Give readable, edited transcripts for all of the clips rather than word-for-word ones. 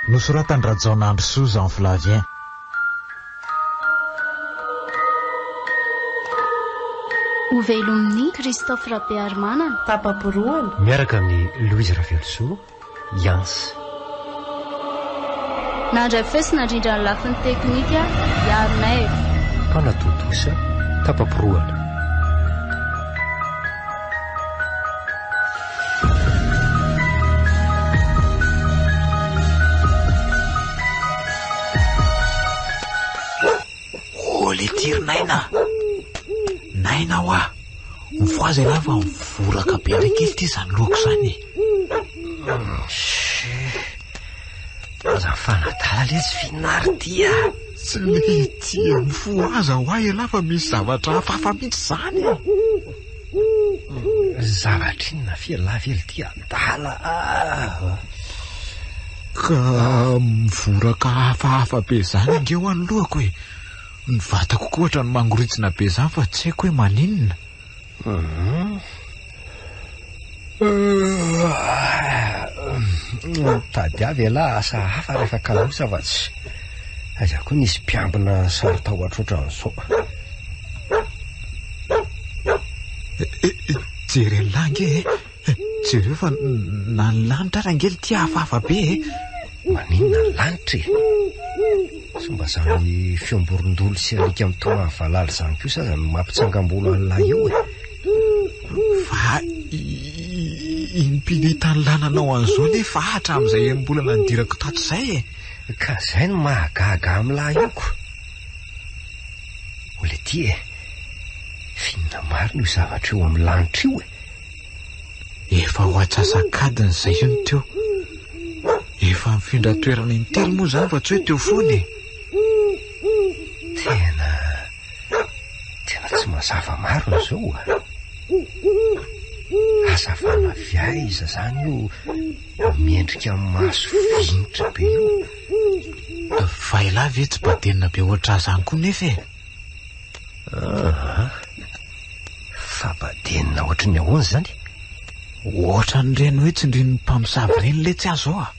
nosoratany Rajaonandry Soa Jean Flavien. Ovelomin'ny Christophe Rabearmanana, Papa Boroana, miaraka amin'ny Louise Ravelsoa, Yans. nandray fesina indrindra ny lafin'ny teknika Yarner. Mpanatotosa, Papa Boroana. Le tiro naina hoa mifoazy lava mivoraka be araiky ely ty zany loko zany. Aza fanadala le tsy finary tia. Tsy le tia mifoaza hoa ela fa misy zavatra hafahafa mihitsy zany. Zavatra inona fialavely tia andala. Ka mivoraka hafahafa be zany ange ho any lohako hoe ny vatako koa ohatra ny mangoritsina be zany fa tsy haiko hoe maninona. Tady avy ala asa hafa rehefa kalosa fa tsy aiza koa nisy mpiambina sary tahotra ohatran'izao. Jery an'lange jereo fa na ny lanitra rangely tia hafahafa be. Maninona ny lanitra somba zany fiomborondolo sy alika mitona valala zany kosa zany mampitsangam-bolo an'ilay eo fa impinetany lananao an'izao nefa hatramin'izay mbola nandirako tato zay ka zay no mahagaga amin'ilay ioko. Ole ty finina maro no zavatra eo amin'ny lanitra io efa ho atsasakadiny zay io ny teo. Efa mifindra toerana intelo moa zany fa tsy hoe teo foany. Tena tsy mazava maro n'izao azavana viaiza zany io miendrika maso vinitra be io. Vaila ve tsy badenina be oatra zany koa nefa fa badenina ohatry ny ahoana zany? Ohatry ny reny hoe tsindrin'ny mpamosavy reny le tsy azo a.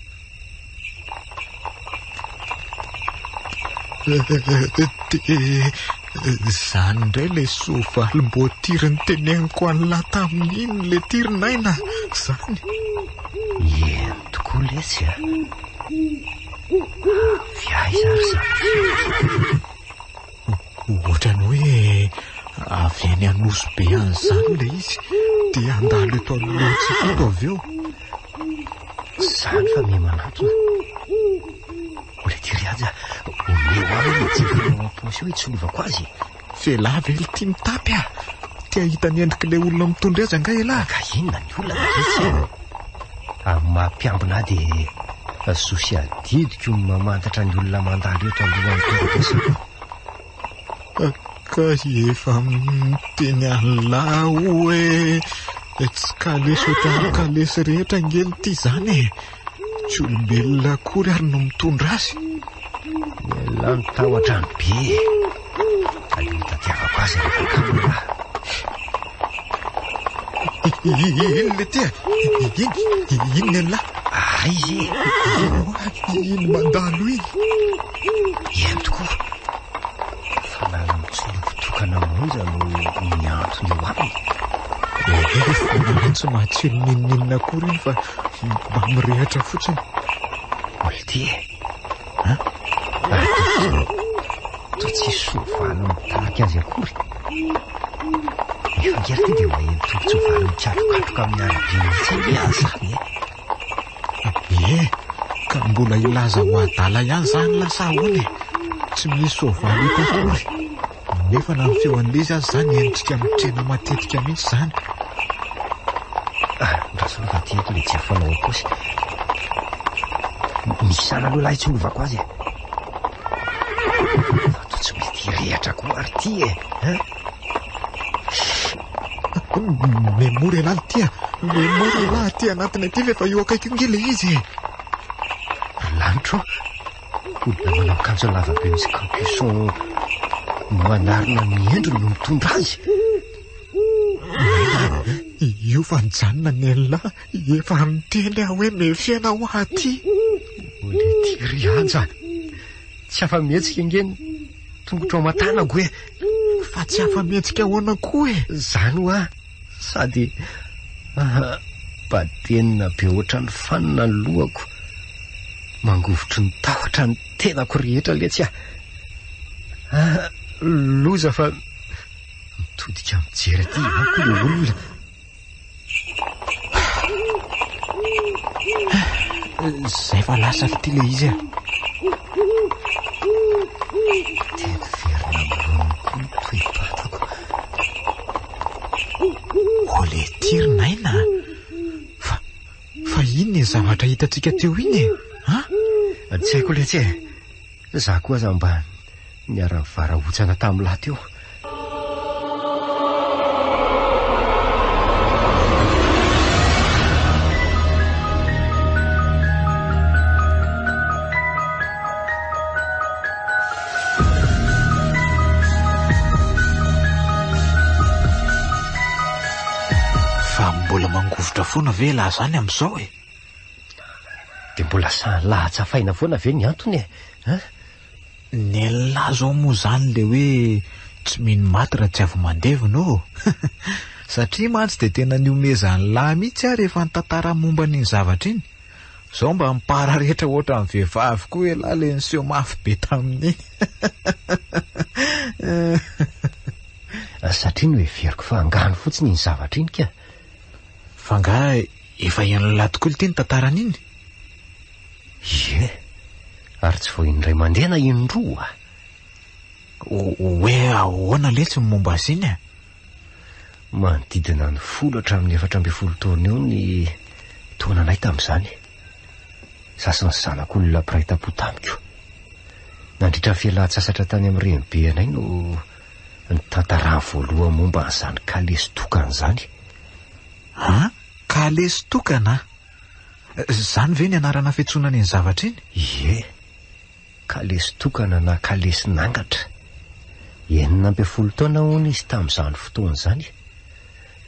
Zany indray le soavaly mbo tiriny tenegniko an'la tamin'iny le tirinaina zany. Eny tokoa letsy viaiza ary zany. Ohatrany hoe avy any Anosy be an'izany le izy dia andalo eto alohantsika eto avy eo. Zany fa mimanatona. Ole ty riaja omeo aho le jefinao am-posy hoe itsolovako azy. Velavy ely tia mitapy tia hita ny endriky le olona mitondra azy anga ela. Ka inona ny olona mihitsy amin'ny mampiambina dia sosy adidiko ny mamantatra ny olona mandalo eto alohan'ny toerana. Ka efa miteny an'la hoe tsy kalesy ohatran'ny kalesy rehetra ngely ty zany tsy olombelona akory ary no mitondra azy. Ela mitahotra ny be ary mitadiavako azy rehefa kamina. Ino le tia? Inona an'la? Izy ino mandalo iny? Eny tokoa fa nala mitsolokotokana monja no miantony eo aminy. Fa tsy mahatsiro ninninina akory iny fa mamirehatra fotsiny. Olo ty to tsy soavaly mitaky azy akory. Efa ngery ty dia ho aheny tobotsoavaly mikatrokatroka amin'ny arabe mihitsy miazany ka mbola ilaza ho adala ihany zany lasa ahoana tsy misy soavaly eto akory nefa na ny feo an'le izy azy zany endrika mitrena matetika mihitsy zany. Ndrasoloka ty eto le jefonao am-posy misy sana aloha lahy tsolovako azy fa to tsy mety rehatra koa ary ty memory elaly tia memory elahy ty anatiny aty fa eo akaiky nge le izy. Lanitro olona manao akanjo lavabe misy capuchon manarina miendriny no mitondra azy. Io fa nijanona ny an'la efa miteny aho hoe mefiana ho aty. le tiry anja tsy afa-mihetsika ingeny tongotra ao matanako hoe fa tsy afa-mihetsika ahoana koa e zany ho a sady batenina be oatra ny fanina ny lohako mangovotry ny tahotra ny tenako rehetra le tsy loza fa mitodika mijery aty ako le olona zay fa lasa ty le izy tena verina amboniko toe-batako o le tirinaina fa inona ny zavatra hitantsika teo iny e tsy haiko le tsy e za koa za mba niara-varahotsana tamin'ny lahy teo mbola mangovotra foana ve laha zany amin'izao e dia mbola lahatsafaina foana ve ny antony e ny lazo ao moa zany le hoe tsy mino maty raha tsy avy mandevina o satria mantsy dia tena niomezany lahy mihitsy a rehefa nitantara momba n'iny zavatra iny zao mba mipara rehetra ohatra amin'ny vehivavy koa hoe lahy le niseho mafy be tamin'iny satria no heveriko fa angano fotsiny ny zavatra iny ka fa nga efa ian'la tokoa le teny tantaran'iny ie ary tsy vo indray mandeha na indroa hoe ahoana letsy ny momba azy iny manodidina ny 10 hatramin'ny 14 taona eo ny taonanay tamin'izany sasany zanak'olona mpiray tam-po tamiko nandritra ny fialan-tsasatra tany amin'ny renibe anay no ny tantarany voalohany momba an'izany kalesy tokana zany kalesy tokana zany ve ny anarana fiantsonana iny zavatra iny ie kalesy tokana na kalesy nangatra 19 taona hono izy tamin'izany fotoana zany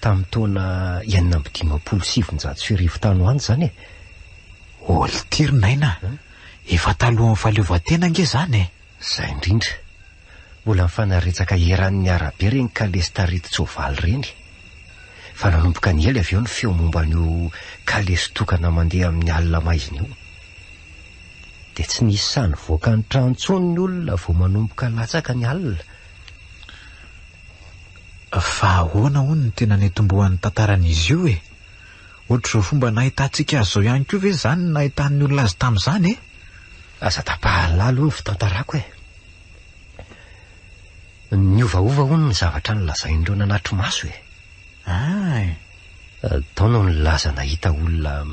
tamin'ny taona 1957 tany ho any zany olo tirinaina efa talohan'ny fahaleovantena nge zany zay indrindra mbola mifanaretsaka eran'ny arabe reny kalesy tarity-tsoavaly reny fa nanomboka ny ely avy eo ny feo momba an'io kalesy tokana mandeha amin'ny alina maizina io dia tsy nisy sany voaka ny trantsony ny olona vao manomboka latsaka ny alina fa ahoana hono ny tena netombohan'ny tantaran'izy io e ohatra zao fomba nahitantsika azy zao ihany koa ve zany nahitan'ny olona azy tamin'izany aza tapahalalo ny fitantarako niovaova hono ny zavatra nylazain'ireo nanatry maso tao no nilaza nahita olona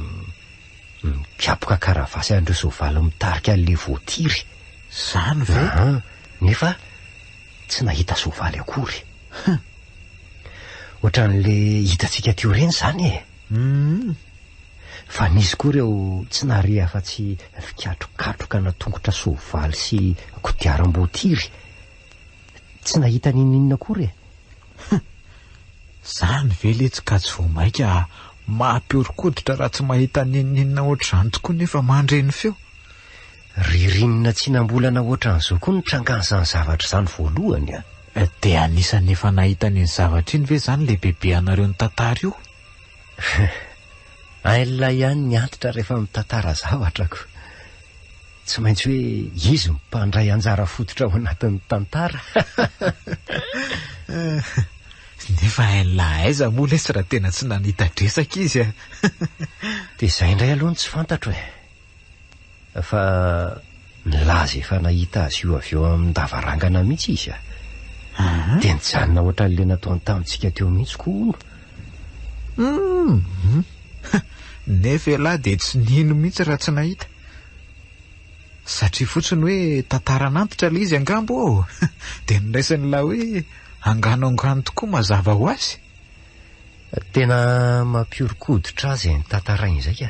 mikiapoka karavasy andreo soavaly mitarika an'le voatiry zany ve nefa tsy nahita soavaly akory ohatran'le hitantsika teo reny zany fa nisy koa reo tsy nahare afa-tsy fikatrokatroka na tongotra soavaly sy kodiaram-boatiry tsy nahita ninina akory zany ve le tsy ka tsy vo maika mahampiorikoditra raha tsy mahita ninina ohatr'izany tokoa nefa mandreny feo ririnina tsy nambolana ohatran'izao koa nitrangan'izany zavatra zany voalohany dia anisany efa nahita n'iny zavatra iny ve zany le bebe anareo ny tantara io aila ihany ny antitra rehefa mitantara zavatrako tsy maintsy hoe izy mimpandray anjara fototra ao anatin'ny tantara nefa aila aiza moa lesy raha tena tsy nanita-dresaka izy dia izay indray aloha ny tsy fantatro fa nilaza efa nahita azy io avy eo amin'ny davarangana mihitsy izy dia nijanona ohatran'le nataony tamintsika teo mihitsy koa nefa elahy dia tsy nino mihitsy raha tsy nahita satria fotsiny hoe tantaran'antitra le izy angambo dia niraisan'la hoe angano tokoa mazava ho azy tena mampiorikoditra azy ny tantarainy izay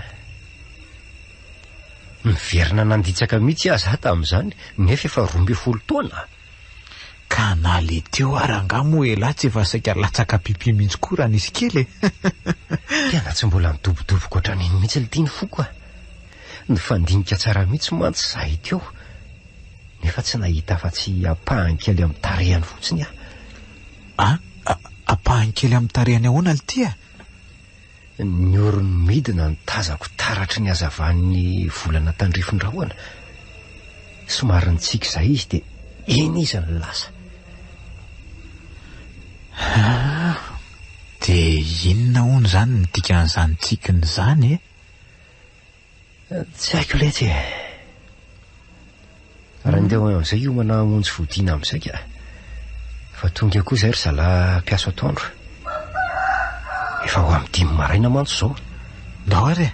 miverina nanditsaka mihitsy azy tamin'izany nefa efa 12 taona ka na le teo arangamo elahy tsy efa saika latsaka pipi mihitsy koa raha nisy kely tena tsy mbola midobodoboka ohatran'iny mihitsy le tiany foko ny fandinika tsara mihitsy mantsy zahay teo nefa tsy nahita fa-tsy ampahankely amin'ny tarehany fotsiny ampahankely amin'ny tarehany ahoana ly tia ny orony midina ny tazako taratry ny hazavan'ny volana tandrifondrahoana somary nitsika izay izy dia eny izy ny lasa dia inona hono izany ny dikan'izany tsikiny izany tsy haiko letsy raha ndeha amin'izay iomana monjy vodiana amin'izay ka fa tonga koa izay ry zala mpiaso atoandro efa ho amin'ny 5 maraina mantsy izao ndao ary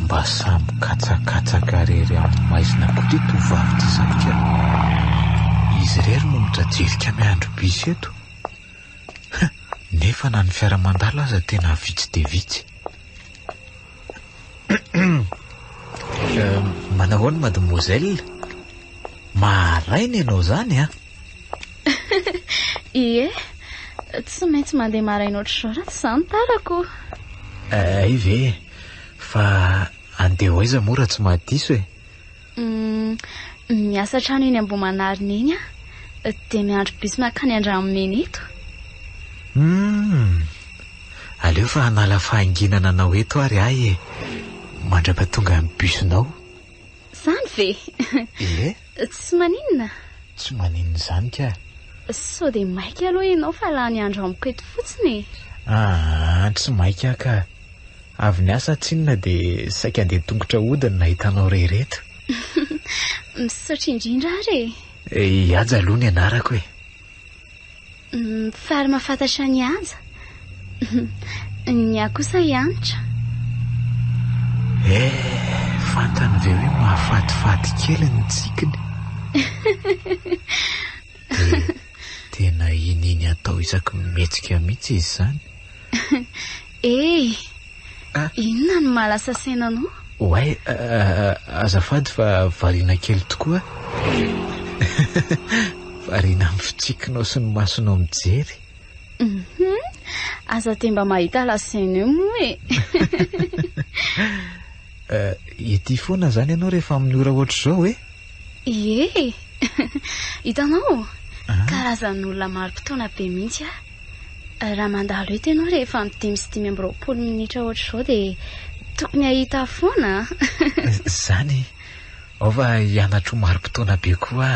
mba samy katsakatsaka rery amin'ny maizina koty tovavy ty zaika izy rery no midrajevika miandro bisy eto nefa na ny fiaramandalo aza tena vitsy dia vitsy manahoana mademoiselle maharaina ianao zany ie tsy maintsy mandeha maraina ohatr'izao raha tsy izany tarako ay ve fa andeha ho aiza mora tsy mahadiso miasa trano eny Ambohimanarina eny dia miandro bisy makany Andramomena eto aleo fa hanala fahanginana anao eto ary ahy mandrapatonga amin'ny bisinao zany ve ie tsy maninona tsy maninona izany ka sao dia maika aloha ianao fa lany andro amiko eto fotsiny tsy maika ka avy ny asa tsinona dia saika andeha tongotra hodiny nahitanao rehereto misaotra indrindra ary ihaja aloha ny anarako fa ary mahafantatra ny aja ny akosa hianitra fantany ve hoe mahafatifaty kely ny tsikiny tena ininy atao isaky mihetsika mihitsy izy zany inona no mahalasa sainanao oay azafady fa variana kely tokoa variana amin'ny fitsikinao sy ny masonao mijery aza te mba mahita lasaina eo moa ety foana zany ianao rehefa amin'ny ora ohatr'izao ie hitanao karazan'olona maro-potoana be mihitsy raha mandalo eto ianao rehefa amin'ny 5-20 minitra ohatr'izao dia tokony hahita foana zany ao fa hianatro maro-potoana be koa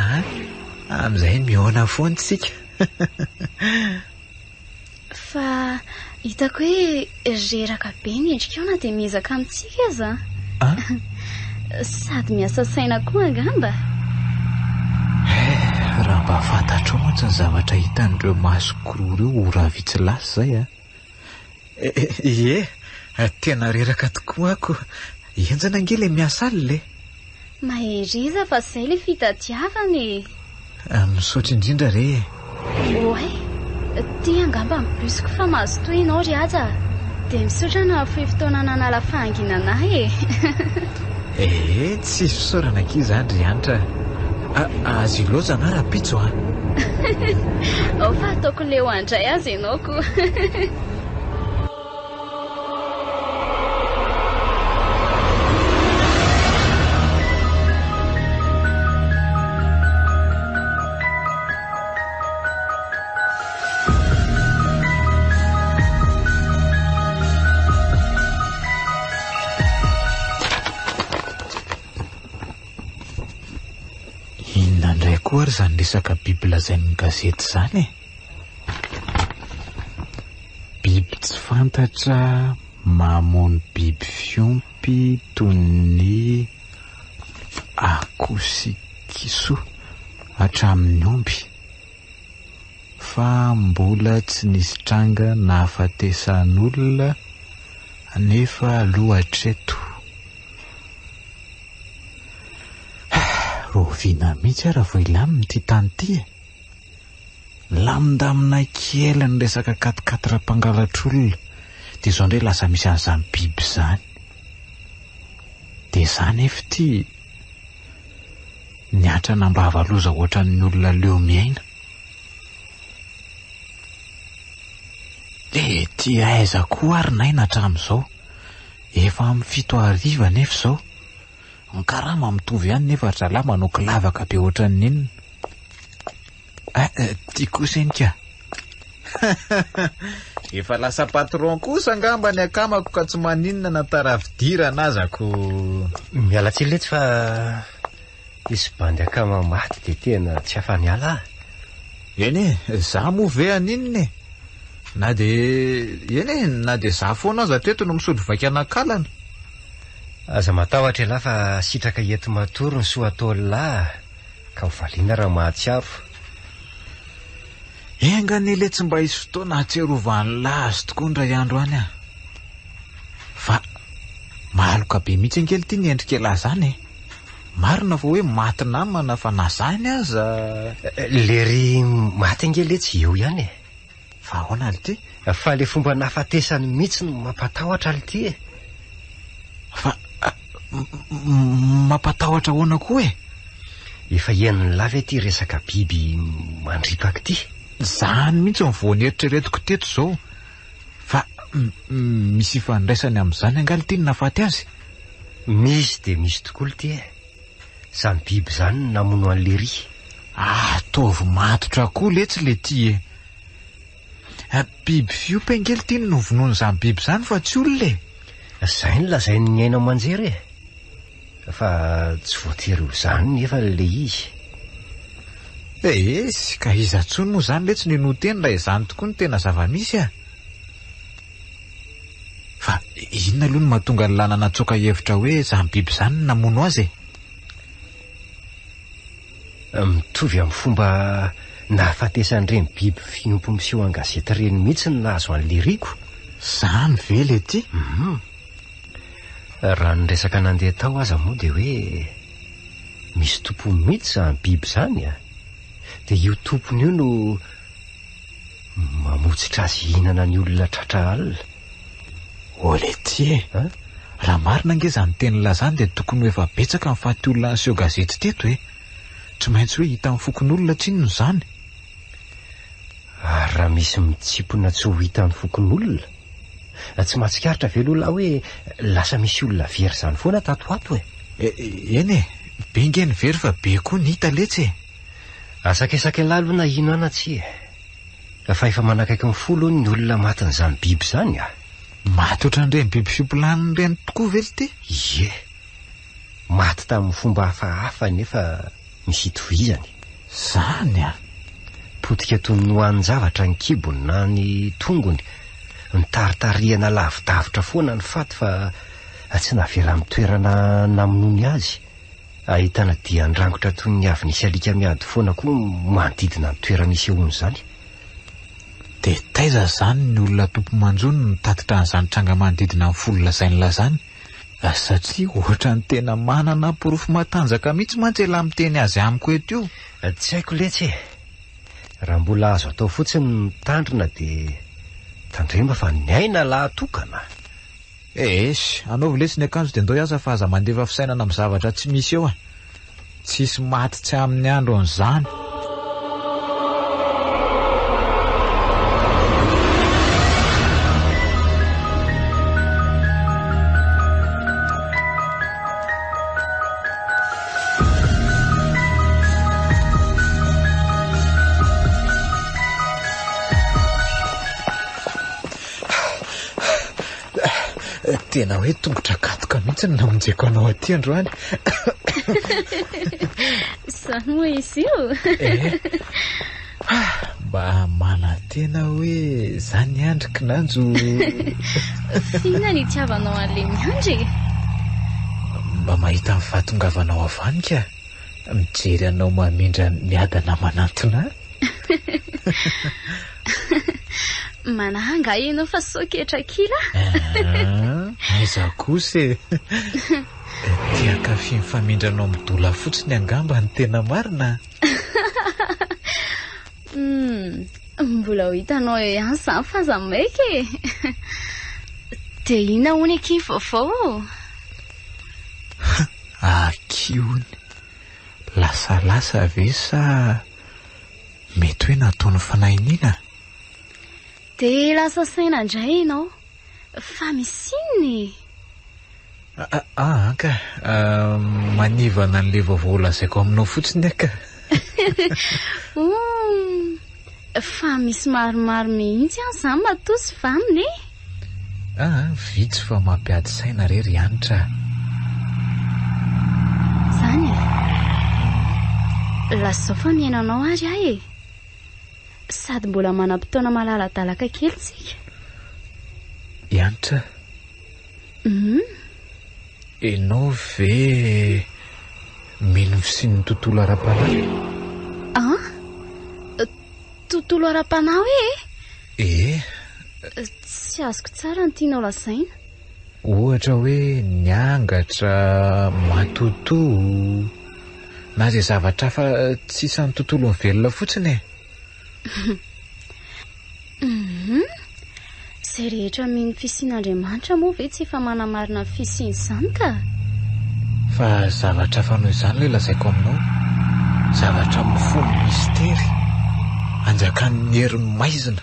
amin'izay mihoana foana tsika fa hitako hoe reraka be ny endrikao na dia miezaka amintsika aza sady miasa saina koa angamba raha mba fantatrao mantsy ny zavatra hitan'ireo maso-koroa ireo ora vitsy lasa zay ie tena reraka tokoa ako enjana angely miasa alyle maheriza fa zay le fitadiavany misaotra indrindra re oay ty angamba mibisiko fa mahazo toy ianao ry aja dia misaotra na fohy fotoana nanala fahanginanahy tsy fisaorana ki zany ry anitra azy loza na raha-pitso ao fa ataoko le ho andray azy ianao koa ary zany resaka biby lazain'ny gazety zany biby tsy fantatra mamono biby fiompy toy ny akosikiso hatramin'ny omby fa mbola tsy nisy tranga na hafatesan'olona nefa lohatreto rovina mihitsy raha vo ilaminy ty tany ty lamindamina kely ny resaka katikatira-pangalatr'olona dia izao indray lasa misy an'izany biby izany. dia izany efa ty niatra nambavaloza ohatra ny olona leo miaina. Ty aiza koa ary naina hatramin'izao, efa amin'ny 7:00 nefa izao. Ny karama mitovy ihany nefa zalahy manao kilavaka be ohatra ny inona. Ty kosa iny ka efa lasa patron kosa angamba ny akamako ka tsy maninona na taravidira anazako. Mialatsy letsy fa isy bandy akama maty dia tena tsy afany ala. Eny za moa ve aninona na dia za foana aza teto no misolo vaika anakalana. Aza matahotra lahy fa sitraka ety matory ny soa atao lahy ka ho valiana raha mahatsiaro. Engany le tsy mba hisy fotoana hatserovany lazy tokoa ny ray andro any fa mahaloka be mihitsy ankely ty ny endrika lahy zany. Marina fa hoe maty namana fa nazany aza. Lery maty angely tsy eo ihany fa ahoana ality? Fa le fomba nafatesany mihitsy no mampatahotra ality fa mampatahotra ahoana koa efa henony lava ty resaka biby mandripaka ty. Zany mihitsy mivoany eritreretiko teto zao fa misy ifandraisany amin'izany angaly ty ny nafaty azy. Misy dia misy tokoa ty zany biby zany namono an'le ry. Ataovy matotra koa letsy le ty biby fiompy angely ty ny novonoany zany biby zany fa tsy olona zay ny lazainy ny aina manjery fa tsy voatery ho zany nefa le izy. Esy ka iza tsony moa zany le tsy ninoteny raha izany tokoa ny tena zava-misy fa inona aloha no mahatonga ny lana natsoka hevitra hoe zany biby zany namono azy mitovy amin'ny fomba nahafatesan'ireny biby fiompy miseho an-gazety reny mihitsy ny nahazo an'le riko. Zany ve le ty? Raha ny resaka nandeha tao aza moa dia hoe misy tompony mihitsy zany biby zany dia io tompony io no mamotsitra azy hihinana ny olona tratra alina. Le ty raha marina ange zany teny lazany dia tokony ho efa betsaka mifaty olona anseho gazety teto tsy maintsy hoe hita amin'ny fokon'olona tsinony zany. Raha misy mitsipona tsy ho hita ny fokon'olona tsy mahatsikaritra velola hoe lasa misy olona very zany foana tatoato eny be ny very fa be koa ny hita letsy asakesaka lalo na ino anatsy fa efa manakaiky ny 10 ny olona matin'izany biby zany maty ohatran'ireny biby fioplaniny ireny tokoa vely ty? Maty tamin'ny fomba hafahafa nefa misy itovizany. Zany potika toy ny hoanin-javatra ny kibony na ny tongony, ny taritarihana lavidavitra foana ny faty fa tsy navela amin'ny toerana namonony azy. Ahitana dia andrangotra toy ny avy nisy alika miady foana koa manodidina ny toerana isehoany zany. Dia taiza zany ny olona tompo manjono no tatitra an'izany tranga manodidina ny folo lazainy lazany satria ohatra ny tena manana porofo matanjaka mihitsy mantsy ela miteny azy amiko eto io. Tsy haiko letsy raha mbola azo atao fotsiny ny tandrina dia tandrema fa ny aina lahatokana. Esy anaovy letsy ny akanjo dia ndao iasa fa aza mandefa fisainana amin'ny zavatra tsy misy eo tsisy maty tsy amin'ny andro an'izany. Tena hoe tongotra katoka mihitsy ny namonjeko anao aty androany. Zany moa izy io mba manantena hoe zany andriky nanjo. Fina ny tiavanao an'le miandry mba mahita mifahatongavanao avany ka mijery anao mamindra miadana manantona. Mananga ianao fa soketra kila. Aiza kosa tiaka mifamindranao midola fotsiny angamba ny tena marina. Mbola ho hitanao ihany izany fa za maika e. Dia inona hono eky vaovao? Akiony lasalasa ve sa mety hoe nataony fanahinina? Dia lasa saina indray ianao fa misy inona? Anka manivana an'le vaovao lazaiko aminao fotsiny aka. Fa misy maromaro mihitsy any izany matosy vaminy e. Vitsy fa mampiady saina rery anitra. Zany e, lasa fa miainanao ary ahy e. Sady mbola manam-potoana malaladalaka kely tsika. Anitra. Ianao ve mino fisian'ny tontolo ara-panahy? Tontolo ara-panahy e? Tsy azoko tsara ny tianao lazaina. Ohatra hoe niangatra, matoto, na izay zavatra fa tsy isan'ny tontolo ny velona fotsiny e. Izay rehetra mino fisian'Andriamanitra moa ve tsy efa manamarina fisiany izany ka? Fa zavatra fa noho izany ilay lazaiko aminao, zavatra mifono mistery, anjakan'ny herin'ny maizina.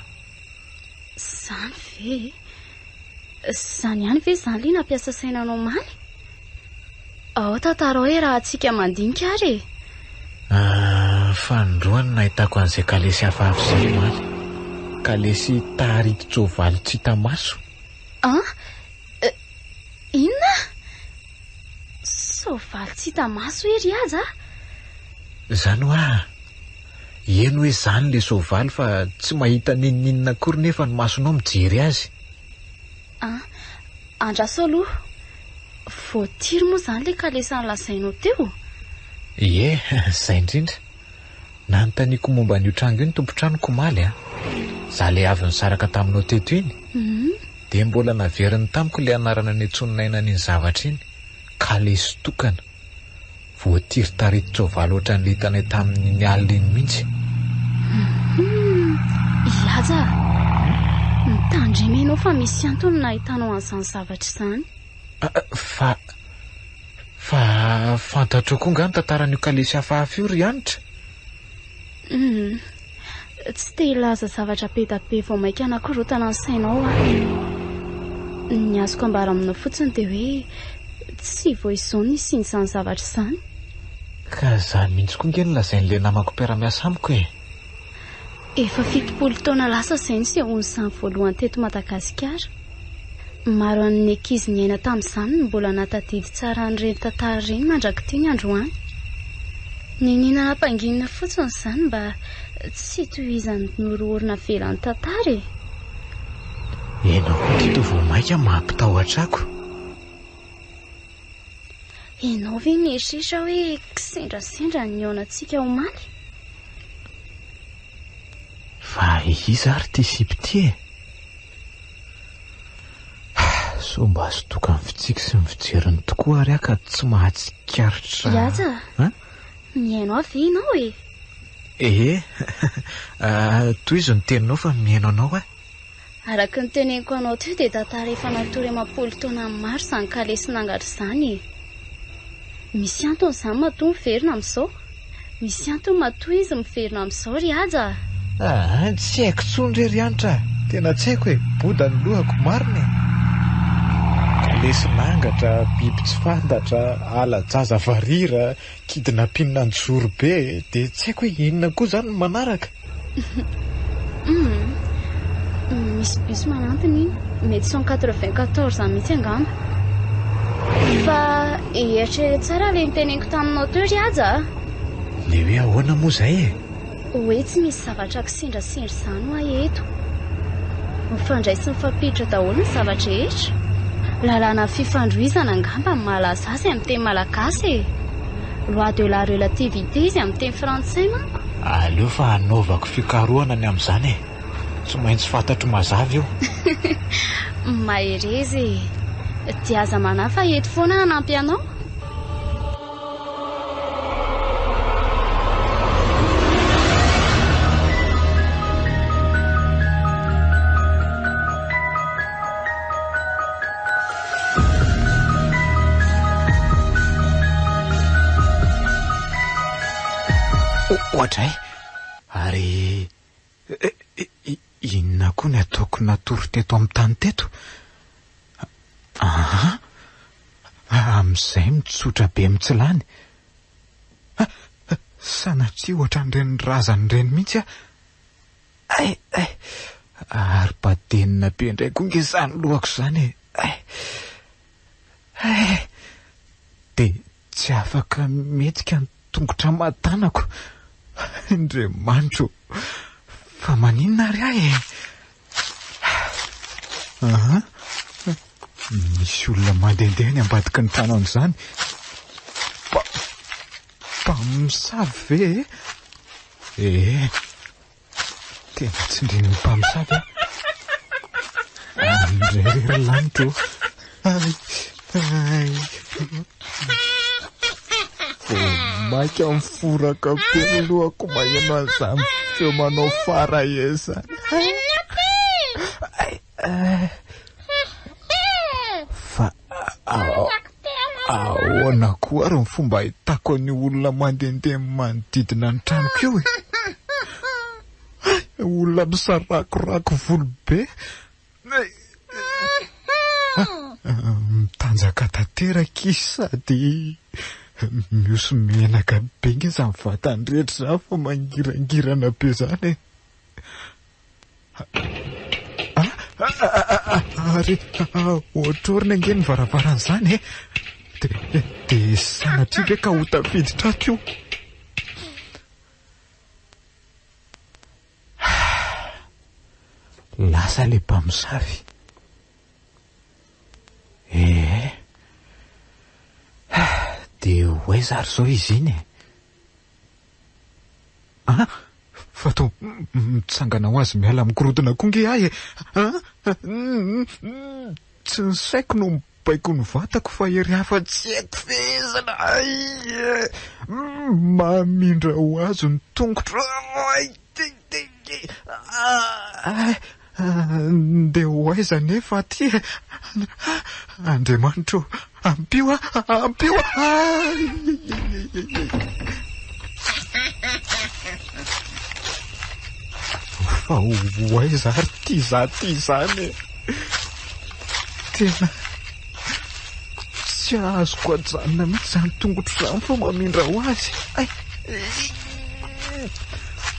Zany ve? Zany ihany ve izany ilay nampiasa sainanao maly? Ao tantara hoe raha antsika mandinika ary e. Fandroany nahitako an'izay kalesy hafahafa izay maly. Kalesy taharito tsoavaly tsy hita maso. Inona? Soavaly tsy hita maso ery aza? Zany hoa, eno hoe zany le soavaly fa tsy mahita ninninina akory nefa ny masonao mijery azy. Andraso aloha, voatiry moa zany le kalesany lazainao teo? Ie, izay indrindra. Nanontaniako momba an'io trano io ny tompon-tranoko maly za le avy nisaraka taminao teto iny. Dia mbola naveriny tamiko le anarana ny antsoninaina n'iny zavatra iny, kalesy tokana. Voatiry tarito tsoavaly ohatran'le hitanay tamin'ny alina iny mihitsy. Iaza, mitandrema ianao fa misy antony nahitanao an'izany zavatra izany. Fa fantatro koa nga ny tantaran'io kalesy hafahafa io ry anitra. Tsy te hilaza zavatra be vao maika anakorotana ny sainao ny azoko ambara aminao fotsiny dia hoe tsy vao izao ny isian'izany zavatra izany. Ka zany mihitsy koa nge nolazain'le namako mpiara-miasa amiko e. Efa 70 taona lasa izay ny sehon'izany voalohany teto Madagasikara. Maro amin'ny ankizy niaina tamin'izany no mbola natadidy tsara an'ireny tantara ireny mandrakity ny androany. Ninina nampanginina fotsiny izany mba tsy tohizany noroorina velan'ny tantara e. Ianao koa tito vao maika mampitahotra ako. Ianao ve mieritreritra hoe kisendrasendra ny aonantsika omaly? Fa iza ary ty sipity e? So mba azo toka ny fitsiky sy ny fijeriny tokoa ary aka tsy mahatsikaritra. Iaza, miaino avy ianao e? Toy izo ny teninao fa miaino anao a? Araka ny teneniko anao teo dia tantara efa natory 10 taona maro izany kalesy nangatra izany e. Misy antony izany matoa miverina amin'izao. Misy antony matoa izy miverina amin'izao ry aza. Tsy haiko tsony rery anitra. Tena tsy haiko e, boda ny lohako marina e. Kalesy nangatra, biby tsy fantatra, ala jaza varira, kidnapping an-joro be, dia tsy haiko hoe inona koa izany no manaraka. Misy bus manantony iny, mety 194 mihitsy angamba. Fa eritrereto tsara le niteneniko taminao teo ry aza. Le hoe ahoana moa izay e? Hoe tsy misy zavatra kisendrasendra izany ho ahy eto. Mifandray sy mifampiditra daholo ny zavatra rehetra. Lalàna fifandrohizana angamba ny malaza azy amin'ny teny malagasy e. Loi de la relativité izy amin'ny teny frantsay manko. Aleo fa hanaovako fikarohana ny amin'izany e. Tsy maintsy fantatro mazava eo. Maherezy e. Dia aza manafa eto foana hanampy anao. ohatray ary inona koa ny ataoko natory teto amin'ny tany teto? Amin'izay mitsotra be mitsilany. Sanatria ohatran'ireny razan'ireny mihitsy ary badenina be indray koa nge izany lohako izany dia tsy afaka mihetsika ny tongotra matanako. Andriamanitro, fa maninona ary misy olona mandehandeha ny ambadiky ny trano an'izany. Mpamosavy ve? Tena tsindrin'ny mpamosavy andrery lanitro. Maika miforaka be lohako maheno an'izany feo manao fara esa. Fa ahoana koa ary ny fomba ahitako ny olona mandehandeha manodidina ny tranoko eo olona misarakorako volobe mitanjaka tanteraka izy sady miosy menaka be nge izany vatany rehetra izany fa mangirangirana be izany ary ohatrorina nge ny varavaran'izany dia sanatria ve ka ho tafiditra ato io? Lasa le mpamosavy. Dia hoaiza ary zao izy iny? Fa to mitsangana ho azy miala migorodona koa nge ahy tsy ny saiko no mibaiko ny vatako fa ery hafa tsy haiko fezana. Mamindra ho azy ny tongotro. Ndeha ho aiza nefa aty? Andriamanitro, ampio fa ho aiza ary ty zany tena tsy azoko ajanona mihitsy izany tongotro izany fa mamindra ho azy.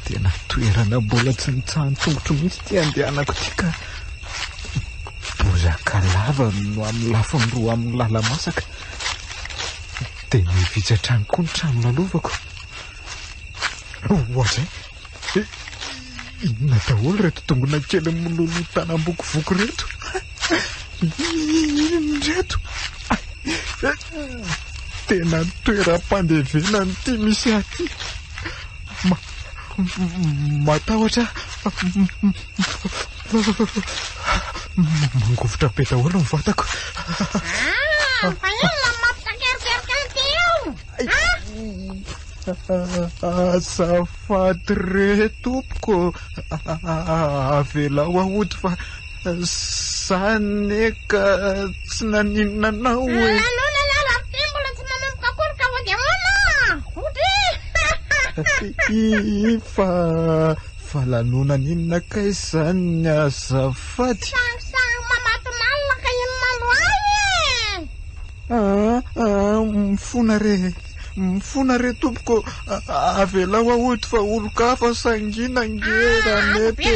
Tena toerana mbola tsy nitsahany tongotro mihitsy ty andehanako ty ka bozaka lava no amin'ny lafiny roa amin'ny lala masaka dia mivitratrany koa ny trano lalovako. Ohatray inona daholo reto tongona kely mololo tanam-bokovoko reto? Reto tena toeram-pandevena ny ty misy aty. Matahotra mangovotra be daholo ny vatako. Azafady re tompoko, avela ho ahody fa zany ka tsy naninona anao fa lanona ninona ka izany ny azafady? Mifona re tompoko, avela ho ahody fa olo-kafa sangina ngera mety.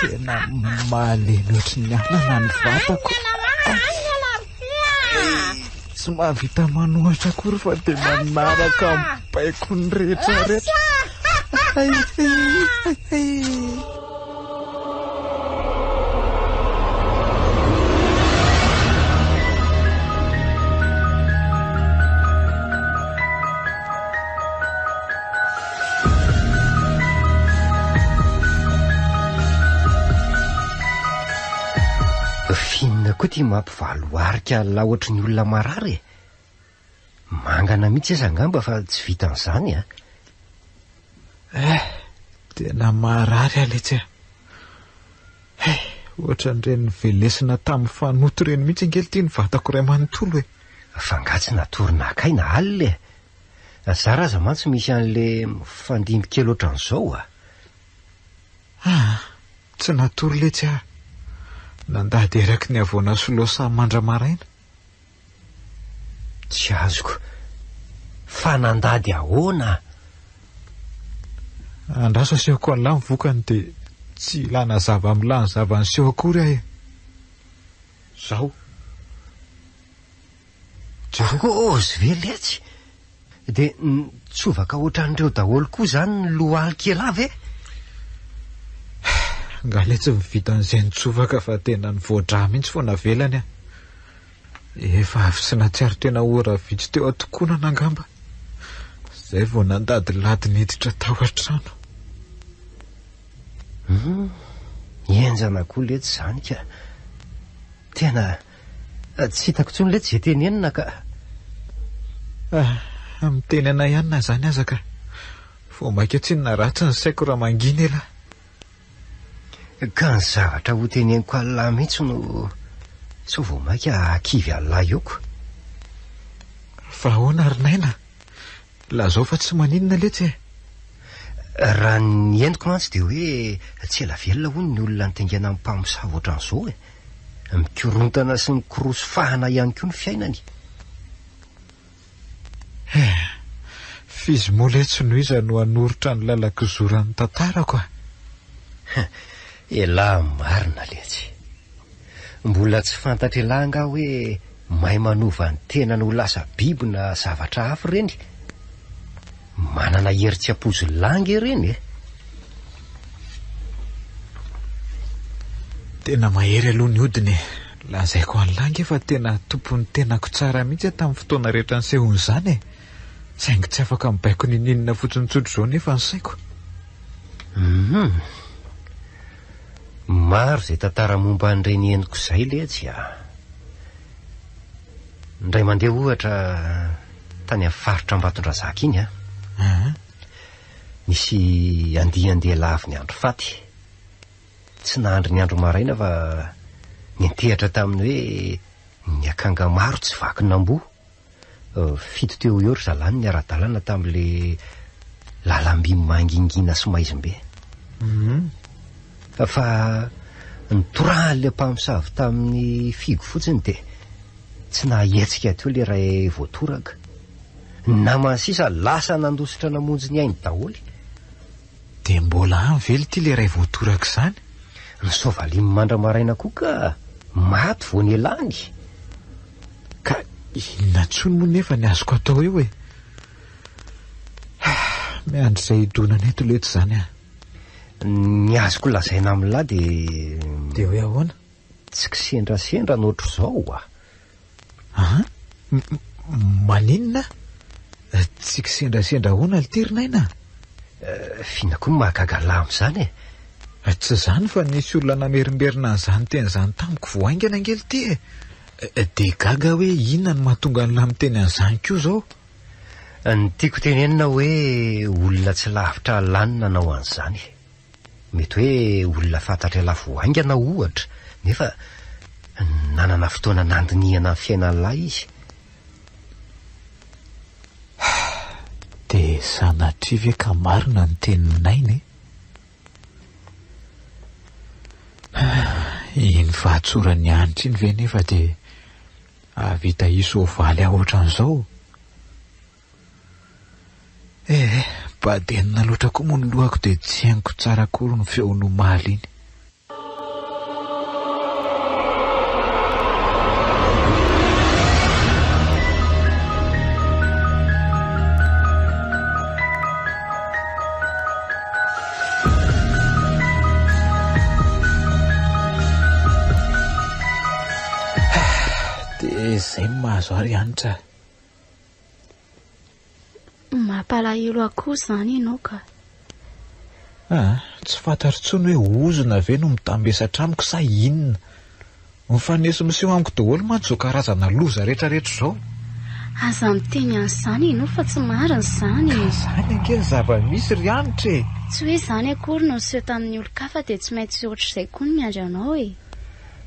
Tena malemy ohatry ny anana ny vatako. Tsy mahavita manohatra akory fa dia manaraka mibaiko ny rehetrarehetra. Finina koa ty mampivaloarika la ohatry ny olona marary. Mangana mihitsy izy angamba fa tsy vitan'izany Tena marary aletsy ohatran'ireny velesina tamin'ny fanoto reny mihitsy angely tia ny vatako ray manontolo fangatsy natorina akaina alina zaraza mantsy misy an'le fandimby kely ohatran'izao tsy natory letsy nandady eraky ny avoana solosa mandramaraina tsy azoko fa nandady ahoana andraso asehoko an'la mivokany dia tsy ilana zava amilany zava nyseho akory ahy zao ozy veletsy dia tsovaka ohatran'ireo daholo koa zany ny lohaly kely avy ngale tsy mivita an'izay nitsovaka fa tena ny voadra mihitsy foana velany efa avy sy natsiaro tena ora vitsy teo atokonana angamba zay vao nandady lady niditra tao an-trano enjana koa letsy zany ka tena tsy hitako tsony letsy zay tenenina ka miteny anay ihany na zany aza ka vo maika tsy nina ratsy ny saiko raha mangina ela ka ny zavatra ho teneniko alina mihitsy no so vo maika akivy alina eoko fa ahoana rinaina lazao fa tsy maninona letsy raha ny endiko mantsy dia hoe tsy ela velona hono ny olona nitaingana amin'ny mpamosavy ohatran'izao mikorontana sy mikorosofahana ihany koa ny fiainany fizy moa letsy no iza no hanorotra ny lalakizorany tantarako ela marina letsy mbola tsy fantatra elahy nga hoe mahay manova ny tena no lasa biby na zavatra hafa reny manana hery tsy ampozy langa ireny tena mahery aloha ny odiny lazaiko an'langa efa tena tompony tenako tsara mihitsy tamin'ny fotoana rehetra ny sehony zany saingy tsy afaka mibaiko nininona fotsiny tsotro zao nefa ny saiko maro zay tantara momba an'ireny eniko izay letsy ndray mandeha ohatra tany amin'ny faritra Ambatondrazaka iny nisy andihandeha lavy ny andro faty tsy nahandry ny andro maraina fa nintehatra taminy hoe ny akanga maro tsy vaky nambo fito teo eo ry zalany ny ara-dalana tamin'le lalam-by mangingina sy maizimbe fa nitorahany le mpamosavy tamin'ny figo fotsiny dia tsy nahetsika teo le ray voatoraka namana sisa lasa nandositra namonjy ny ainy daholy dia mbola any vely ty le ray voatoraka izany ny sovalimy mandramaraina koa ka maty vo ny elany ka inona tsony moa nefa ny azoko atao eo miandry izay idonana eto letsy zany ny azoko lazaina amin'lahy dia hoe ahoana tsy kisendrasendra nohatr'izao maninona tsy kisendrasendra ahoana literinaina fina koa mahagagalà amin'izany tsy zany fa nisy olona namerimberina n'izany teny izany tamiko voaingana angely ty dia gaga hoe inona no mahatonga nyla miteny an'izany koa zao ny tiako tenenina hoe olona tsy lavitra lanina nao an'izany mety hoe olona fantatra ela voaingana ohatra nefa nanana fotoana nandinihana ny fiainan'lahy izy dia sanatria ve ka marina ny teninainy iny fahatsorany anitra iny ve nefa dia avita isovaly aho ohatran'izao badenina loatra koa moa ny lohako dia tsy hainiko tsara kory ny feon'ny maly iny izay mahazo ary anitra mampalahelo akoho zany ianao ka tsy fantary tsony hoe ozona ve no mitambesatra amiko sa inona mifanesy miseho amiko daholo mantsy zao karazana loza rehetrarehetra izao aza miteny an'izany ianao fa tsy marina izany. Izany ange zava-misy ry anitra e. Tsy hoe izany akory no seho tamin'ny olon-kafa dia tsy maintsy ohatr'izay koa ny miandry anao e.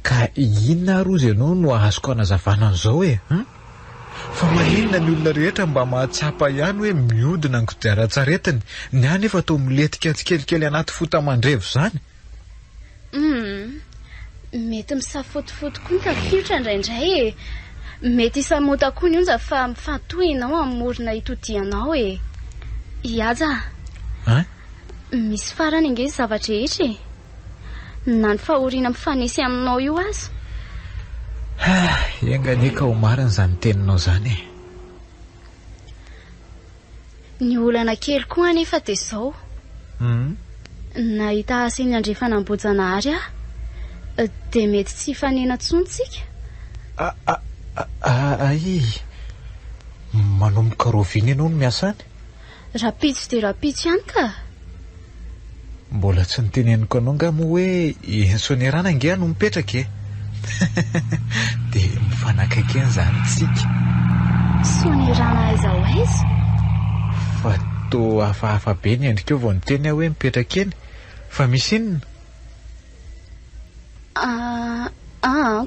Ka inona rozy ianao no azoko anazavana an'izao e? Fa maninona ny olona rehetra mba mahatsapa ihany hoe miodina ny kodiaran-tsaretiny ny any efa atao miletika tsikelikely anaty fota mandrevo izany. Mety misafotofoto koa ny tafiotra indraindray e. Mety isamota koa ny onja fa mifatohy ianao amorona itodianao e. Iaja. Misy farany ange zavatra rehetra e. Na ny fahoriana mifanesy aminao io aza. Enganeka ho marina izany teninao izany e. Ny olana kely koa anefa dia izao. Nahita aseny andrefana am-bojanahary dia mety tsy fanena tsontsika. Ay, manomboka roviana ianao no miasany? Rapitso dia rapitso ihany ka. Mbola tsy niteneniko anao nga moa hoe Sonerana ange no mipetraka e. Dia mifanakaiky an'izany tsika. Sonerana aiza ho aiza? Fa toa hafahafa be ny endrika eo vao niteny hoe mipetraka eny. Fa misy inona?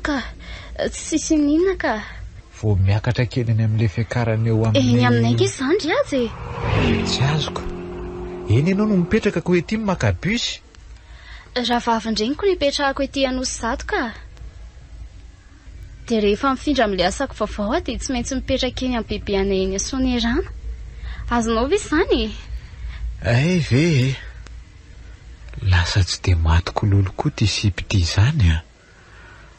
Ka tsisy ninona ka. Vao miakatra kely eny amin'ilay fiakarana eo amin'ny... Eny aminay ke izany ry aza e. Tsy azoko. Eny ianao no mipetraka ko ety maka bus. Raha vavindreniko no ipetrahako ety Anosizato ka. Dia rehefa mifindra amin'ilay asako vaovao dia tsy maintsy mipetraka eny amin'ny bebe anay eny Sonerana. Azonao ve izany? Ay ve, lasa tsy dia maty-kololo koa ty sipy ty izany a.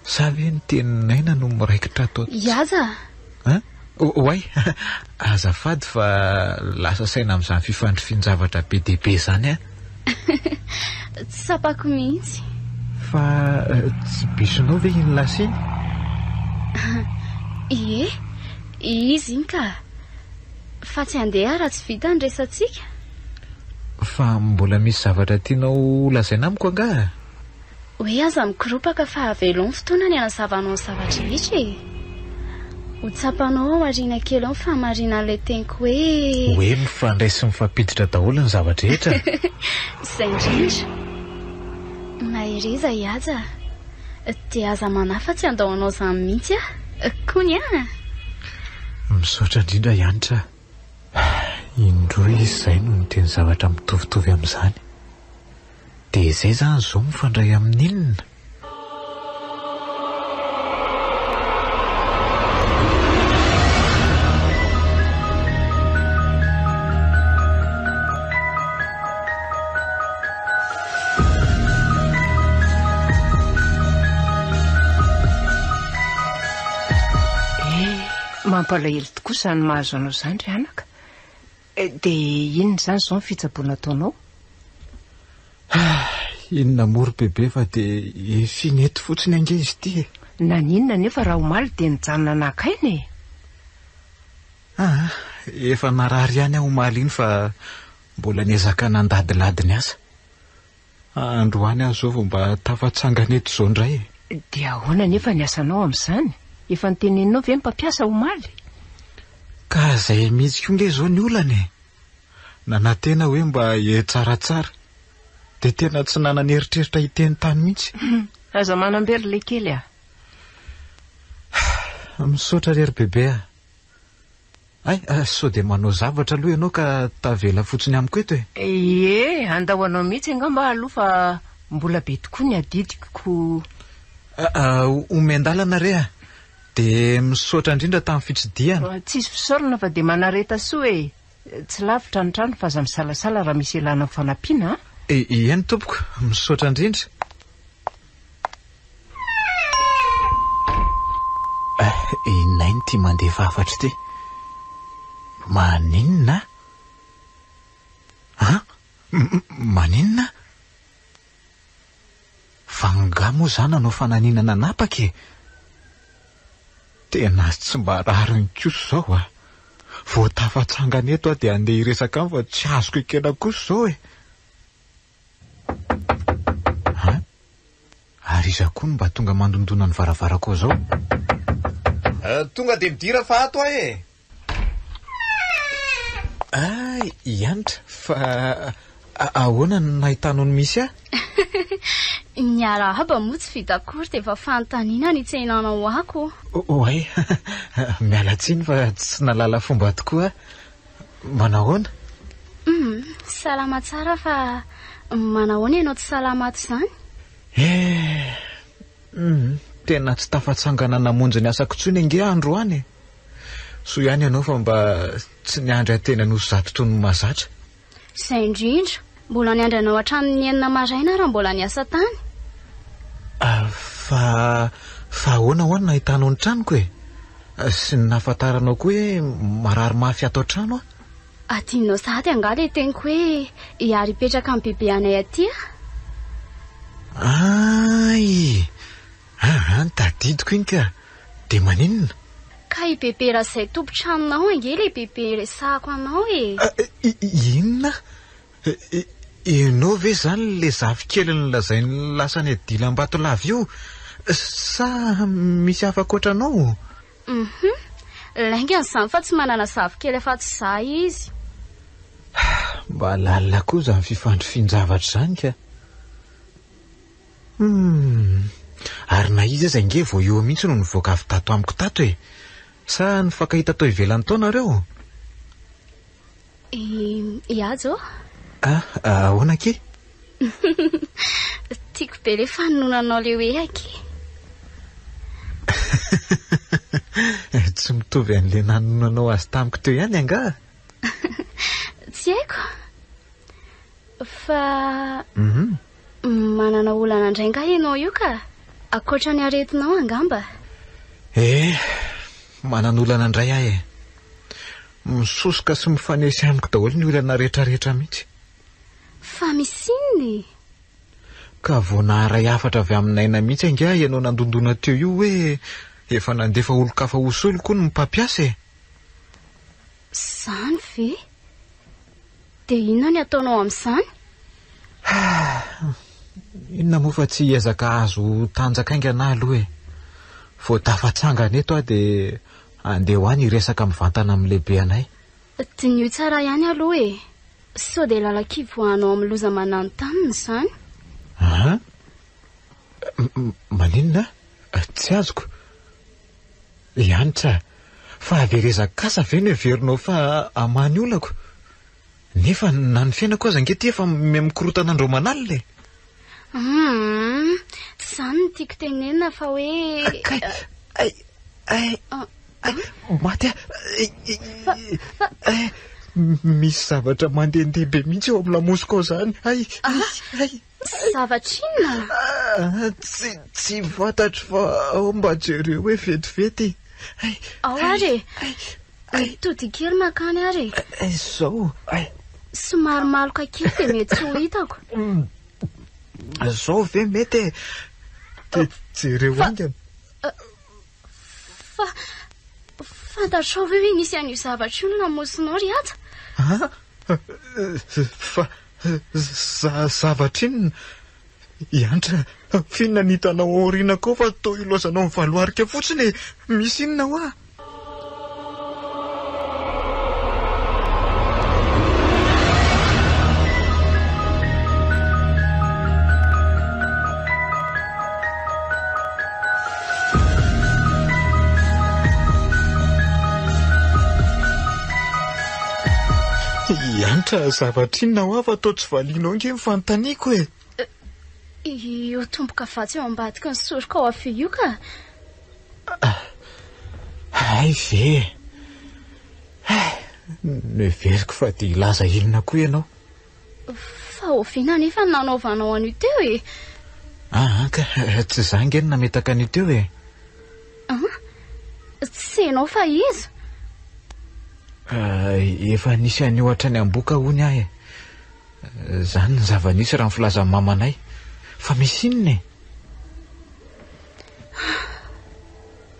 Sa ve ny teninaina no miraikitra atao? Iaza. Oay, azafady fa lasa saina amin'izany fifandrifian-javatra be dia be izany a. Tsy sapako mihitsy. Fa tsy bisonao ve iny lasa iny? Ie, izy iny ka. Fa tsy handeha raha tsy vita ny resantsika. Fa mbola misy zavatra tianao lazaina amiko anga? Hoe aza mikoropaka fa avelo ny fotoana ny anazavanao ny zavatra rehetra e. Ho tsapanao ao ariana kely ao fa marina an'ilay teniko hoe mifandray sy mifampiditra daholo ny zavatra rehetra. Izay indrindra. Mahireza iaza. Dia aza manafa tsy andahoanao izany mihitsy kony Misaotra indrindra ianitra. Indroa izy izay no niteny zavatra mitovitovy amin'izany. Dia izay izany izao mifandray amin'inona? Mampalahelo tokoa izany mahazo anao izany ry anaka. Dia inona izany izao ny fitsaboana ataonao? Inona mory bebe fa dia finety fotsiny ange izy ity e. Na ninona nefa raha omaly dia nijanona anakaina e. Efa narary ihany aho omaly iny fa mbola niezaka nandadilady ny asa. Androany aho izao vao mba tafatsangana eto izao indray e. Dia ahoana nefa ny asanao amin'izany? Efa niteneninao ve mpampiasa omaly? Ka izay mihitsy koa nge izao ny olana e. Nanantena hoe mba tsaratsara. Dia tena tsy nananeritreritra hiteny tany mihitsy. Aza manambery le kely a. Misaotra rery bebe a. Ay, sao dia manao zavatra aloha ianao ka tavela fotsiny amiko eto e. Ie, andahoanao mihitsy angamba aloha fa mbola be tokoa ny adidiko. Omendalana re a. Dia misaotra indrindra tamin'ny fitsidiana. Tsisy fisaorana fa dia manareta soa e. Tsy lavitra ny trano fa aza misalasala raha misy elana fanampiana. Ihany tompoko, misaotra indrindra. Inay ny tia mandefa afatra ity. Maninona? Maninona? Fanga moa izany anao fananinana napaka e. Tena tsy mba rariny kosa izao a. Vao tafatsangana eto dia andeha hiresaka fa tsy azoko ekena kosa izao e. Ary iza koa mba tonga mandondona ny varavarako izao. Tonga dia midira fa ato aho e. Ianitra fa ahoana no nahitanao ny misy Ny arahaba moa tsy vitakory dia efa fanontaniana ny tsenanao ako. Oay, mialatsiny fa tsy nalala fomba tokoa. Manahoana? Salama tsara fa manahoana ianao tsy salama zany? Tena tsy tafatsangana namonjy ny asako intsony ange androany. So ihany ianao fa mba tsy niandry atena nosy zato toy ny mahazatra. Izay indrindra, mbola niandry anao hatramin'ny 9 maraina raha mbola niasa tany. Fa ahoana nahitanao ny tranoko e? Sy nahafantaranao koa hoe marary mafy ato trano a? Adinonao sady angaha ilay teniko hoe hiary hipetraka amin'ny bebe anay aty a? Tadidiko iny ka. Dia maninona? Ka i bebe raha izay tompo-tranonao ange ilay bebe resahako anao e. Inona? Ianao ve zany le zafikely nolazainy lasany Dilam-Batolava io? Sa misy afa-koatranao? Laingany izany fa tsy manana zafikely afa-tsy izaho izy. Mba lalina koa izany fifandrofian-javatra izany ka. Ary na izy aza nge vao eo mihitsy no nivoaka avy tato amiko tato e. Sa nifankahita tao ivelany tao nareo? Iazao? Ahoana ke? Tiako be ilay fanononanao ilay hoe aky. Tsy mitovy an'ilay nanonanao azy tamiko teo ihany angaha? Tsy haiko. Fa manana olana indray angaha ianao io ka? Akoatra ny aretinao angamba? Manana olana indray ahy e. Misosoka sy mifanesy amiko daholo ny olana rehetrarehetra mihitsy. Fa misy inony? Ka vao naharay hafatra avy aminaina mihitsy angaha ianao nandondona teo io hoe efa nandefa olo-kafa hosolo koa no mpampiasa e. Zany ve? Dia inona ny ataonao amin'izany? Inona moa fa tsy hiezaka azo tanjaka aingana aloha e. Vao tafatsangana eto aho dia andeha ho any hiresaka mivantana amin'ny lehibe anay. Dinio tsara ihany aloha e. Sao dia lalakivoanao amin'ny loza mananontany izany. Maninona? Tsy azoko. Ianitra, fa avy rezaka-kasa ve no heverinao fa amany olako? Nefa na ny fiainako aza ange ty efa mikorotana andro manalina e. Izany no tiako tenenina fa hoe... Maty misy zavatra mandehandehibe mihitsy eo amin'ny lamosiko ao izany. Zavatra inona? Tsy fantatro fa ao mba jereo hoe vetivety. Ao ary mitody kely makany ary. Izao. Somary maloka kely dia mety tsy ho hitako. Izao ve mety e? Dia jereo aingana. Fantatrao ve hoe nisy an'io zavatra io no namosinao ry ato? Fa zavatra inona? Iantra, finona nitanao aoriana koa fa toa ilozanao mivaluarika fotsiny e. Misy inona ho ah? Iantra, zavatra inona ho afa atao tsy valianao nge mifanontaniako e. Io tomboka vatsy eo ambadika ny soroka ao avy io ka? Ay ve. Neveriko fa dia ilaza inona koa ianao? Fa oviana nefa nanaovanao an'io teo e. Ka tsy izany nge no nametaka an'io teo e. Tsy hainao fa iza? Efa nisy any ohatra ny amboka hony ahy e. Zany ny zava-nisy raha ny filazan'ny mamanay. Fa misy inona e?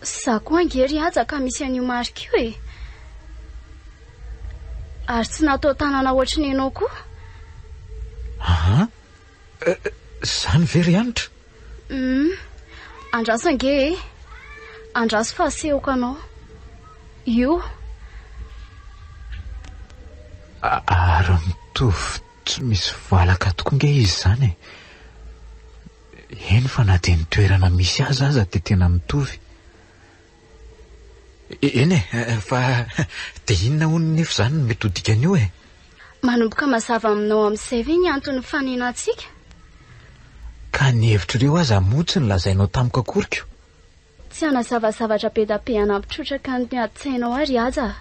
Za koa angery aza ka misy an'io marika io e. Ary tsy natao tanana ohatry ny ianao koa? Zany very anitra? Andraso ange e. Andraso fa asehoko anao. Io. Ary mitovy tsy misy valaka tokoa nge izy zany eny fa na dia ny toerana misy azy aza dia tena mitovy. Eny fa dia inona hono nefa zany no mety hodikany io manomboka mazava aminao amin'izay ve ny antony fanenantsika? Ka ny hevitr'ireo aza motsy ny lazainao tamiko akoriko. Tsy hanazavazavatra be da be hanampitrotraka ny ady-tsainao ary aza.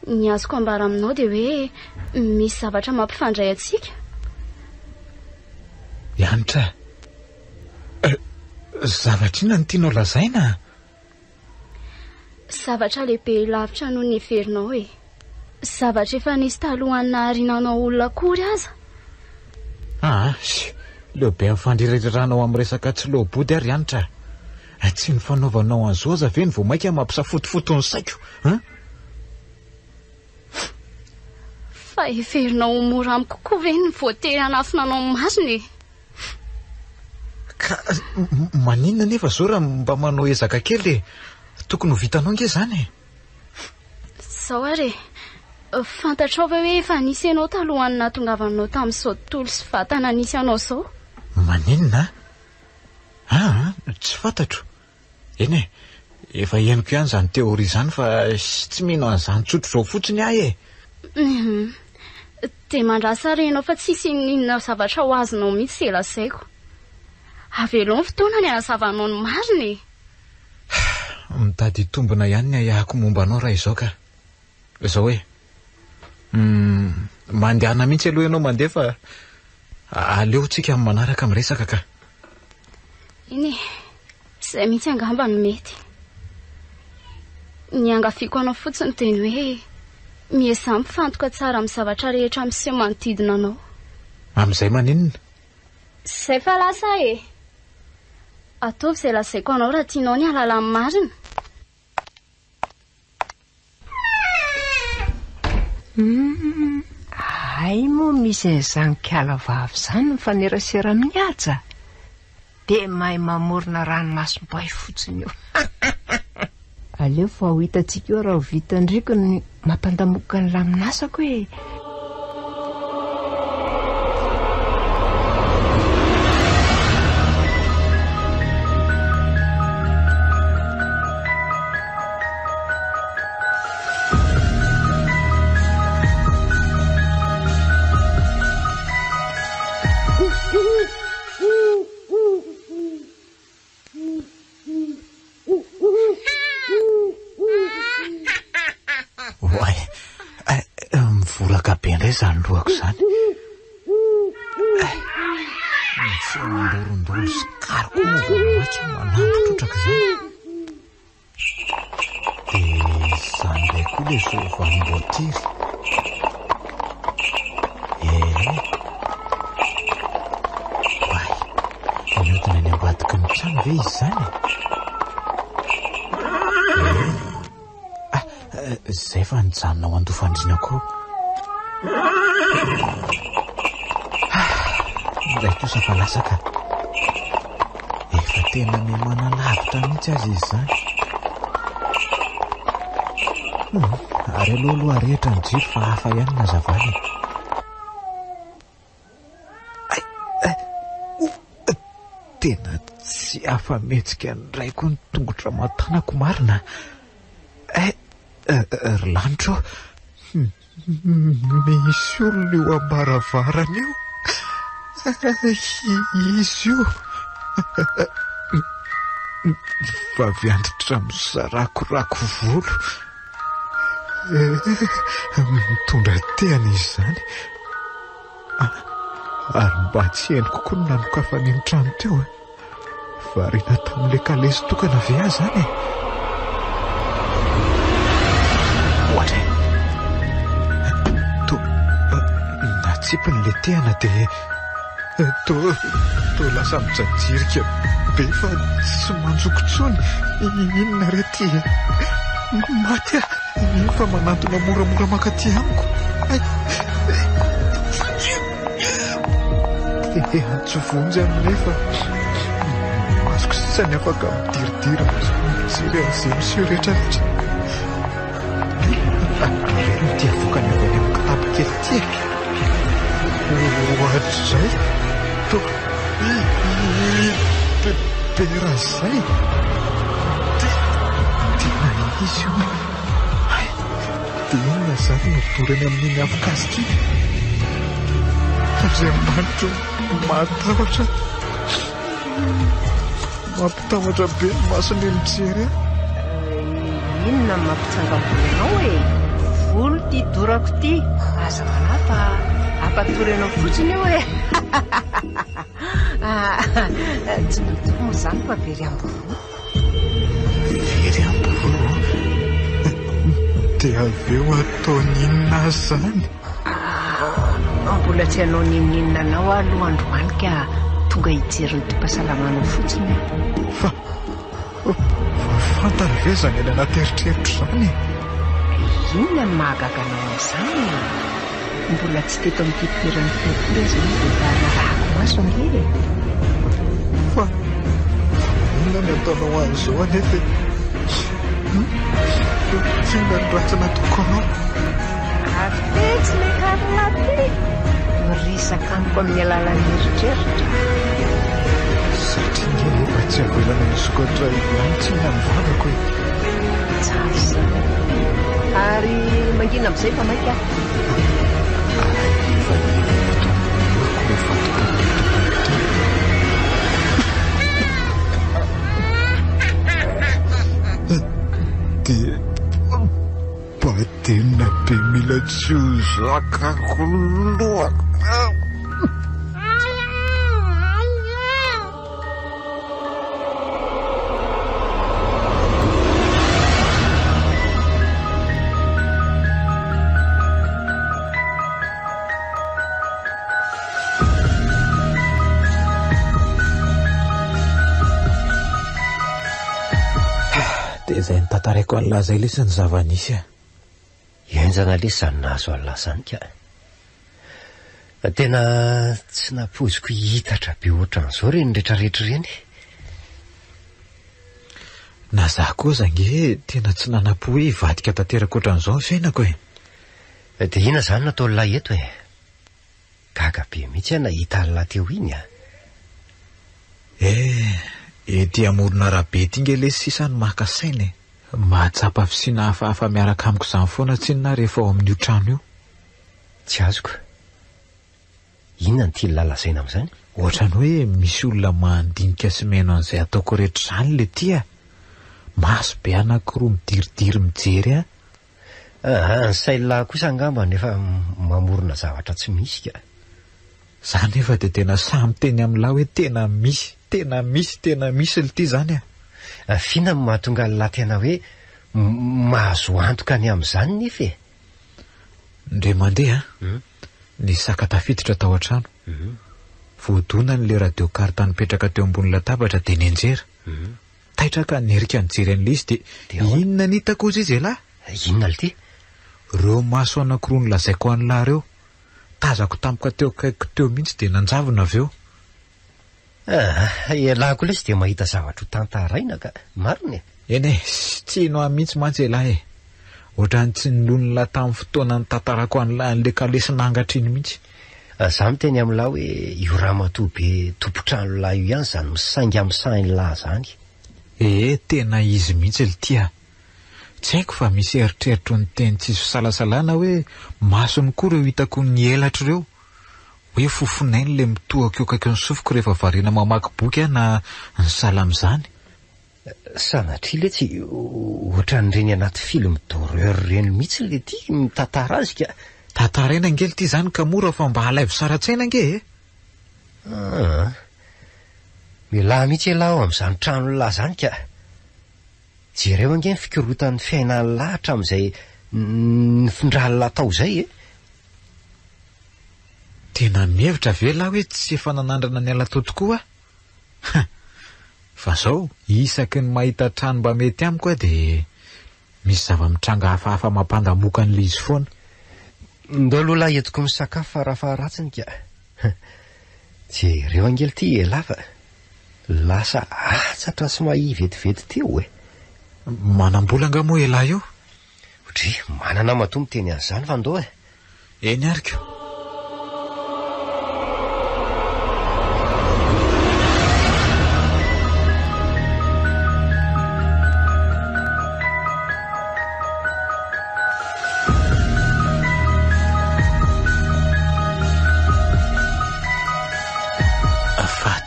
Ny azoko ambara aminao dia hoe misy zavatra mampifandray antsika. Ianitra, zavatra inona no tianao lazaina? Zavatra lehibe lavitra noho ny heverinao zavatra efa nisy talohan'ny naharinanao olona akory aza. Lehibe amin'ny fandririranao amin'ny resaka tsy lohbody ary Ianitra. Tsy ny fanaovanao an'izao aza ve ny vao maika mampisafotofoto ny saiko? Fa heverinao mora amiko kokoa ve ny voatery hanafinanao mariny? Ka maninona nefa zao raha mba manao ezaka kely tokony ho vitanao nge zany? Zao ary fantatrao ve hoe efa nisy ianao talohany nahatongavanao tamin'izao tontolo sy vatana nisy anao zao? Maninona? Tsy fantatro. Eny efa henoko ihany zany teoria zany fa tsy mino an'izany tsotro zao fotsiny ahy dia mandrasa renao fa tsisy inona zavatra ho azonao mihitsy elazaiko. Avelo ny fotoana ny hanazavanao ny mariny. Mitady tombona ihany ny ahako momba anao raha izao ka. Izao hoe mandehana mihitsy aloha ianao mandeha fa aleotsika amin'ny manaraka miresaka ka. Iny izay mihitsy angamba no mety. Ny angafiako anao fotsiny dia ny hoe miesa mifantoka tsara amin'ny zavatra rehetra miseho manodidina anao. Amin'izay maninona? Izay fa lasa ataovy izay lazaiko anao raha tianao ny halala amin'ny marina. Ay moa misy an'izany kialavavy izany ny fanerasera amin'ny aja. Dia mahay mamorona ranomasim-boay fotsiny io. Aleo fa ho hitantsika eo raha ho vitandriko ny mampandamoka ny laminasako Volaka be indray izany lohako izany. Ny feonandorondoro sy kariko movamoaka manampitrotraka izany. Dia izany indray koa ilay zovanim-boatiry. Mihodina any ambadiky ny trano ve izy izany? Izay fa nijanona ao an-dofandriana koa. Indray kosa fa lasaka. Efa tena mihamana lavitra mihitsy azy izy izany. Ary aloha rehetra ny jiro fa hafa ihany nazavany. Tena tsy afa-metsika ny raiko ny tongotra matanako marina. Ry lanitro, misy olona eo ambaravarana io. Izy io vavy andritra mizarakorako volo. Mitondra teany izy izany. Ary mba tsy henoko koa no nanokafany ny trano teo. Variana tamin'ilay kalesy tokana ve azy zany? Natsipiny le tehana dia to lasa mijajirika be fa tsy manjokontsony. Inona rety? Maty fa manantona moramora makaty amiko. Antsovonjy nefa masoko sisany afaka midiridira mijery an'izay miseho rehetrarehetra. Ty avokany avy any amin'ny kitapo kely tiaka ohatr'izay pera zay tena izy io dia inona zany nodorany amin'iny afokasika izay manitro mampitahotra be ny masony mijery inona mampitsangambolanao e volo ty dorako ty aza manafa ampatorenao fotsiny eo e tsy mitomo zany fa very amboroa dia aveo ataoninona zany mbola tsy hanao nininina anao alohandroany ka tonga hijeriny ty mpahasalamanao fotsiny fa fantany ve zany eny anateritreritra zany inona ny mahagaga anao amin'izany mbola tsy teto amin'ity toerany fiakory zany dia narahako maso ange fa inona ny ataonao an'izao anefa tena ny ratsina tokoanao afetsy le karolaty mirisaka amiko amin'ny alalan'ny eritreritra satria nge efa tsy avelana misokatra ihany tsy na mivavako e tsasy ary mangina amin'izay fa mainka efa efatoroko rehefa dia badena be mila tsy ho zakako lohako dia izay nitantaraiko an'lazay lesy ny zava-nisy ianjana lesy zany nahazo an'lazany ka tena tsy nampoziko hitatra be ohatran'izao reny rehetrarehetra reny na za koa zange tena tsy nanapo hoe hivadika tanteraka ohatran'izao ny fiainako e dia ina zany natao lahy eto e gaga be mihitsy nahita an'la teo iny ety amorona rabe ty nge lesy sisany makasaina mahatsapa fisiana hafahafa miaraka amiko izany foana tsinona rehefa ao amin'io trano io tsy azoko inona ny tia lalazaina amin'izany ohatrany hoe misy olona mandinika sy meno an'izay ataoko rehetra izany le tia maso be anankiroa midiridiry mijery ny sailay kosa angamba nefa mamorona zavatra tsy misy ka zany efa dia tena samy teny amin'lahy hoe tena misy le ty zany fina mahatonga nylahy tena hoe mahazo antoka ny amin'izany nefa e ndre mandeha ny saka tafiditra tao an-trano voadonany le radio karta nipetraka teo ambony latabatra dia nianjera taitraka nerika nijery an'le izy dia inona ny hitako ozy izy lahy inona le ty reo maso anankiroa ny lazaiko an'lahy reo tazako tampoka teo akaiko teo mihitsy dia nanjavona avy eo lahy koa lesy dia mahita zavatra ho tantaraina ka marina eny e tsy ino mihitsy mantsy lahy ohatrany tsy nolon'la tamin'ny fotoana ny tantarako an'lahy an'le kalesy nangatriny mihitsy za miteny amin'lahy hoe io ramatoa be tompotrano lahy io ihany zany misainga amin'sainy lahy zany tena izy mihitsy le tia tsy haiko fa misy eritreritro ny teny tsisy fisalasalana hoe masony koa reo hitako ny elatra ireo hoe fofonainy le mitohako eo kaiky ny sofiko rehefa varina mamaky boky na ny sala amin'izany sanatria le tsy ohatran'ireny anaty film d'horreur reny mihitsy le ty mitantara azy ka tantaraina angely ty zany ka mora fa mba halaivo sara-tsaina ange milahy mihitsy elahy ao amin'izany trano lahy zany ka jereo ange ny fikorotan'ny fiainany lahatra amin'izay nifindralylahy tao zay tena mihevitra ve lahy hoe tsy efa nanandrana ny ala tao tokoa fa zao isaky ny mahita trano mba mety amiko dia misy zava-mitranga hafahafa mampandamoka an'le izy foana ndao aloha lahy entiko misakafo farafaharatsiny ka jereo angely ty elafa lasa atsatra sy mahia vetivety teo manam-bola nga moa elahy io otry manana matombo teny an'izany fa ndao eny ariko.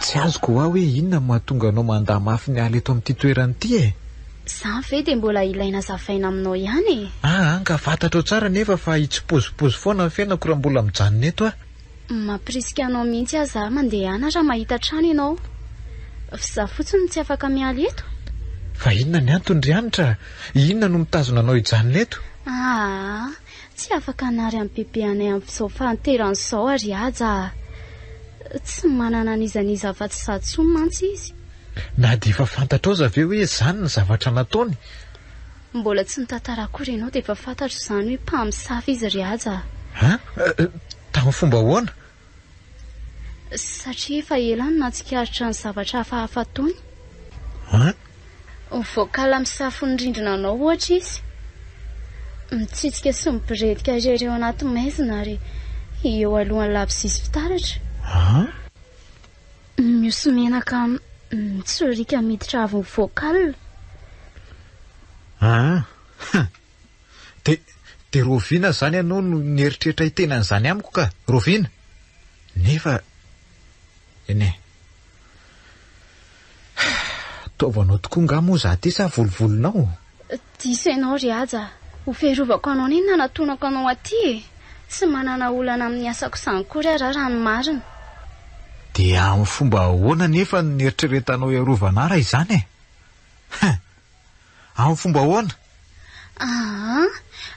Tsy azoko hoe inona mahatonga anao mandaa mafy ny ala eto amin'ity toerana ity e. Zany ve dia mbola ilaina zavaina aminao ihany e. Ka fantatrao tsara nefa fa hitsipozipozy foana ny fiainako raha mbola mijanona eto a. Mampirisika anao mihitsy aza mandeha raha mahita trano ianao. Fa fotsiny tsy afaka miala eto. Fa inona ny antony ry anitra? Inona no mitazona anao hijanona eto? Tsy afaka nary amin'ny bebeanay amin'izao fahanteran'izao ary aza. Tsy manana nizaniza afa-tsy satsony mantsy izy. Na dia efa fantatrao zave hoe izany ny zavatra nataony? Mbola tsy nitantara akory ianao dia efa fantatro izany hoe mpamosafy izy ry aza. Tamin'ny fomba ahoana? Satria efa ela ny natsikaritra ny zavatra hafahafa ataony. Voakala misafo ny rindrina anao ohatra izy. Mitsitsika sy mibiredika ireo anaty maizina ary eo alohan'ny labozisy fitaratra. Miosy menaka mitsorika miditra avy ny voakala. Dia Roviana zany ianao no nieritreritra hitenan'izany amiko ka, Roviana? Nefa eny taovanao tokoa nga moa za ty sa volovolonao? Diso ianao ry aza. Ho fiarovako anao ny nanatonako anao aty e. Tsy manana olana amin'ny asako izany kory raha ny marina. Dia amin'ny fomba ahoana nefa nieritreretanao iarovana raha izany e? Amin'ny fomba ahoana?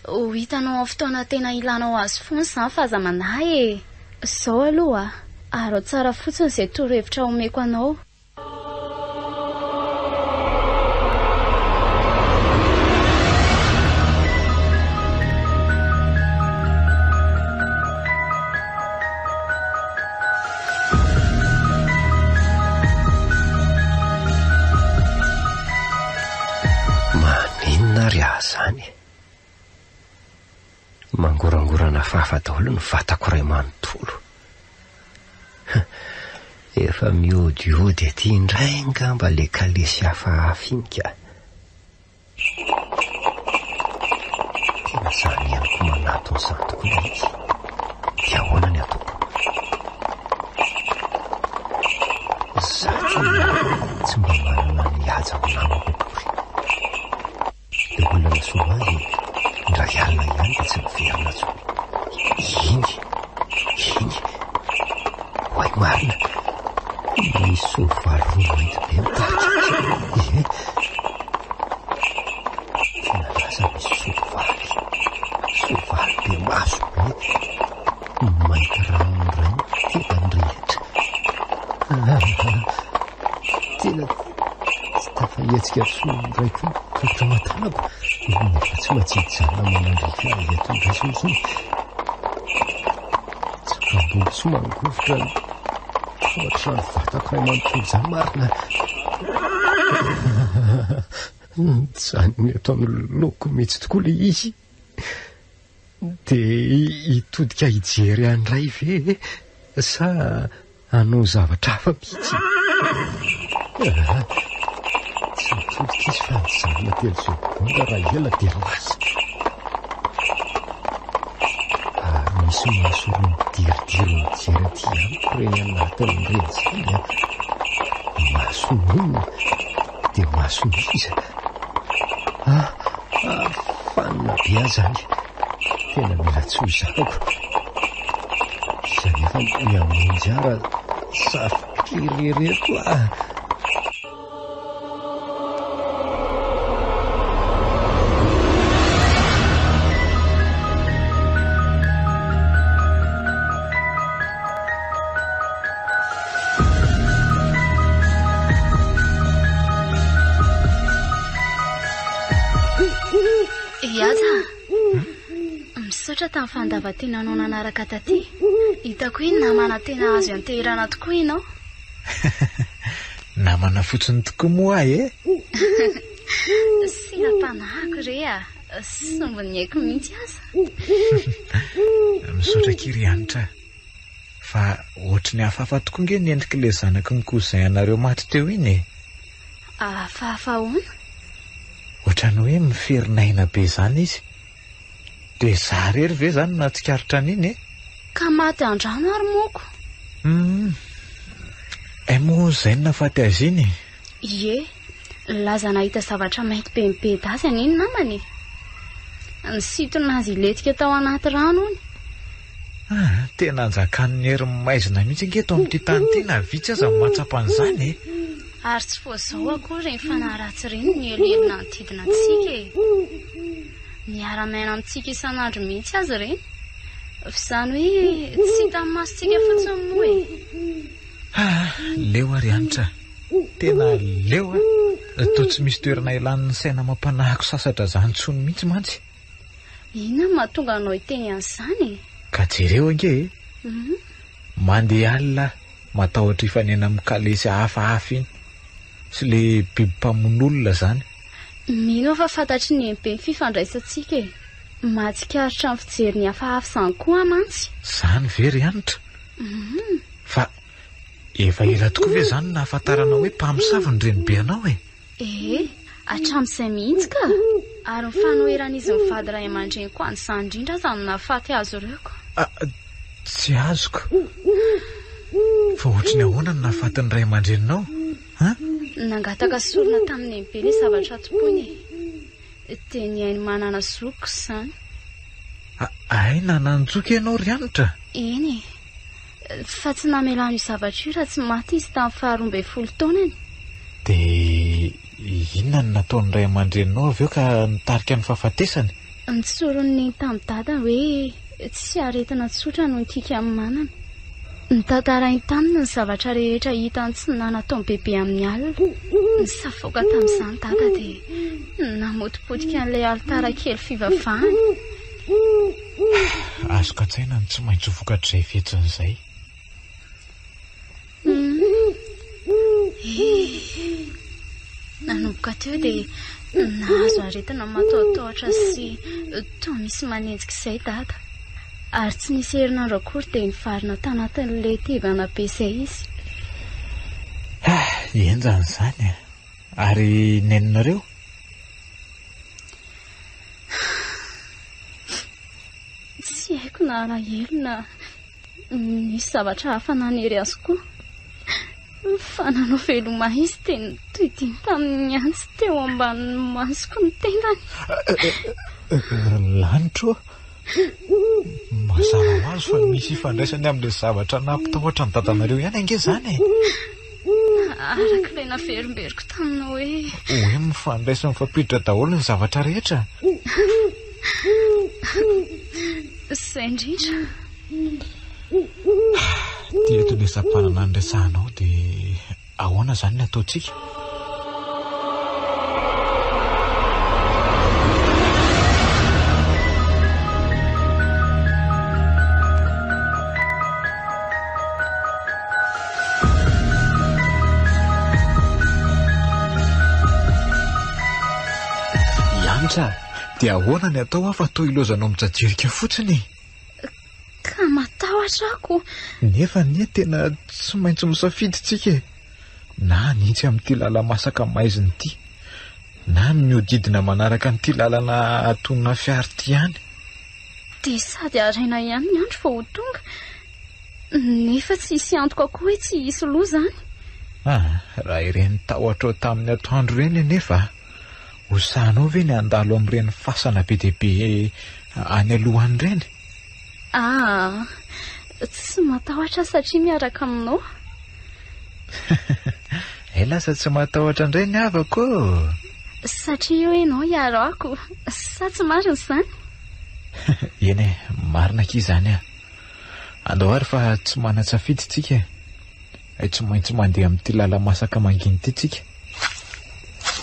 Ho hitanao amin'ny fotoana tena ilanao azy foana izany fa aza manahy e. Izao aloha aro tsara fotsiny izay torohevitra omeko anao. Zany mangorangorana fafa daholo ny vatako ray manontolo. Efa miodiody ety indray ngamba le kalesy hafahafa iny ka. Tena zany ihany ko manatony izany tokoa ilay izy. Dia ahoana ny ataoko? Zato tsy mba manana ny haja ho namako akory. Dia olona nasoa azy ndray alina ihany dia tsy miverina tsony. Iny hoay marina misy soavaly roa mainty be mitatra. Tena laza misy soavaly be maso be mainty rano iray tena nirehitra. Tena tsy tafahetsika sondraiky fototra matanako nefa tsy matsijana manandrika azy eto ndrasontsony. Tsy famboly sy mangovotra ohatra ny vatako ray manontolo izany marina. Zany eto amin'ny loko mihitsy tokoa le izy. Dia hitodika hijery andray ve sa hanao zavatra hafa mihitsy? Tsy mitodika izy fa mijanona telo sekonda raha ela dia lasa. Ary misy maso roa midiridiry mijery aty amiko reny anatin'ny reny zany. Mason'olona dia mason'iza. Fanina be azany. Tena mila tsy ho izahako. Izany efa miamonjy ara safotra irereto misaotra tamin'ny fandavan-tena anao nanaraka taty. Hitako hoe namana tena azo anteherana tokoa ianao. Namana fotsiny tokoa moa e? Sira-panahiko re Sombony haiko mihitsy aza. Misaotra kiry anitra. Fa ohatry ny hafahafa tokoa nge ny endrik'ilay zanako ny kozay anareo maty teo iny e. Fahafahoana? Ohatrany hoe miferinaina be zany izy. De za rery ve zany natsikaritra an'iny e? Ka maty andrano ary moko. Mo zay no nafaty azy iny. Ie, laza nahita zavatra mainty be mipedazy an'iny namany. Nisitona azy iletika tao anaty rano iny. Tena anjakan'ny hery maizina mihitsy nge eto amin'ity tany ity na vitsy aza matsapan'izany e. Ary tsy voazao akory reny fanaratsy reny ny elelina antidina antsika e. Miara-maina amintsika isan'andro mihitsy azy reny. F'izany hoe tsy hitan'ny masontsika fotsiny moa e. Leo ary anitra. Tena leo a. Toa tsy misy toerana ilan'ny saina mampanahako sasatra zany tsony mihitsy mantsy. Inona mahatonga anao hiteny an'izany e? Ka jereo ange e. Mandeha alina matahotra ifanena amin'ny kalesy hafahafa iny. Sy le biby mpamon'olona zany. Mino fa fantatry ny be ny fifandraisantsika e. Mahatsikaritra ny fijery ny hafahafa zany koa mantsy. Zany very anitra. Fa efa ela tokoa ve zany nahafantarana hoe mpamosavy ny renibe anao e? Hatramin'izay mihitsy ka. Ary ny fanoheran'izy mivady ray aman-dreny koa an'izany indrindra zany nahafaty azy ireo ka. Tsy azoko. Fa ohatrany ahoana no nahafatin'ny ray aman-dreninao? Nangataka sorona tamin'ny be ilay zavatra tompony e. Dia ny hainy manana zoko izany. Ay, nananjoka ianao ry anitra? Eny e. Fa tsy namelano io zavatra io raha tsy maty izy tamin'ny 12 taonany. Dia inona no nataon'ny ray aman-dreninao avy eo ka nitarika ny fahafatesany? Nitsorony tamin'ny dada hoe tsy aretina tsotra no tiaka amin'ny manana. Nitantarainy taminy ny zavatra rehetra hitany tsy nanataony bebe amin'ny alina. Nisafoka tamin'izany dada dia namotipotika an'ilay alitara kely fivavahany. Azoko an-tsaina ny tsy maintsy vokatrizay fetsin'izay. Nanomboka teo dia nahazo aretina matahotahotra sy toa misy manenjik'izay dada. Ary tsy nisy herinandro akory dia nivarina tanatin'ilay tevana be izay izy. Enjany izany. Ary neninareo? Tsy haiko na alahelo na nisy zavatra hafa nanery azy koa. Fa nanao veloma izy dia nitohidiny tamin'ny antsy teo ambanin'ny masoko ny tendany. Lanitro? Mazava ho azy fa misy ifandraisany amin'ilay zavatra nampitahoatra ny dadanareo ihany ange zany e. Arak'ilay naverimberiko taminao hoe mifandraisa mifampiditra daholo ny zavatra rehetra. Izay indrindra. Dia eto ilay sampanana ny resahanao dia ahoana zany ny ataontsika? Dia ahoana ny atao fa toa ilozanao mijajerika fotsiny? Ka matahotra ako. Nefa ny tena tsy maintsy misafidy tsika e. Na nintsy amin'ity lala masaka maiziny ity, na miodidina manaraka n'ity lalana atonona fiara ity ihany. Dia sady araina ihany ny andro fa ho tonga. Nefa tsy hisy antoka koa hoe tsy hisy loha zany. Raha ireny tahotra tamin'ny atoandro ireny nefa. Hosanao ve ny andalo amin'ireny fasana be dia be any alohany ireny? Tsy matahotra satria miaraka aminao. Lasa tsy matahotra indray ny havako. Satria hoe ianao hiarako. Sa tsy marina izany? Eny e, marina ki izany a. Andao ary fa tsy manan-tsafidy tsika. Tsy maintsy mandeha amin'ity lala masaka manginy ity tsika.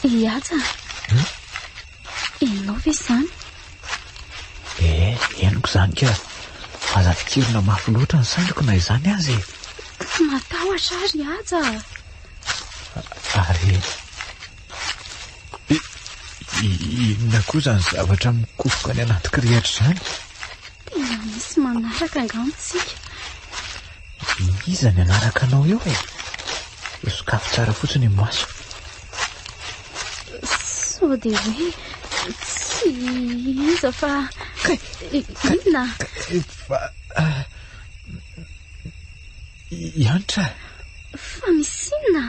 Iaja. Ianao ve izany? Henoko izany ka. Azafikirina mafy loatra ny sainako na izany azy. Matahotra ary aja. Ary inona koa zany zavatra mikofoka ny anaty kirihatra izany? Tena misy manaraka angamitsika. Iza ny anaraka anao eo e? Sokafy tsara fotsiny ny maso. Sao dia hoe tsy iza fa inona? Iantra. Fa misy inona?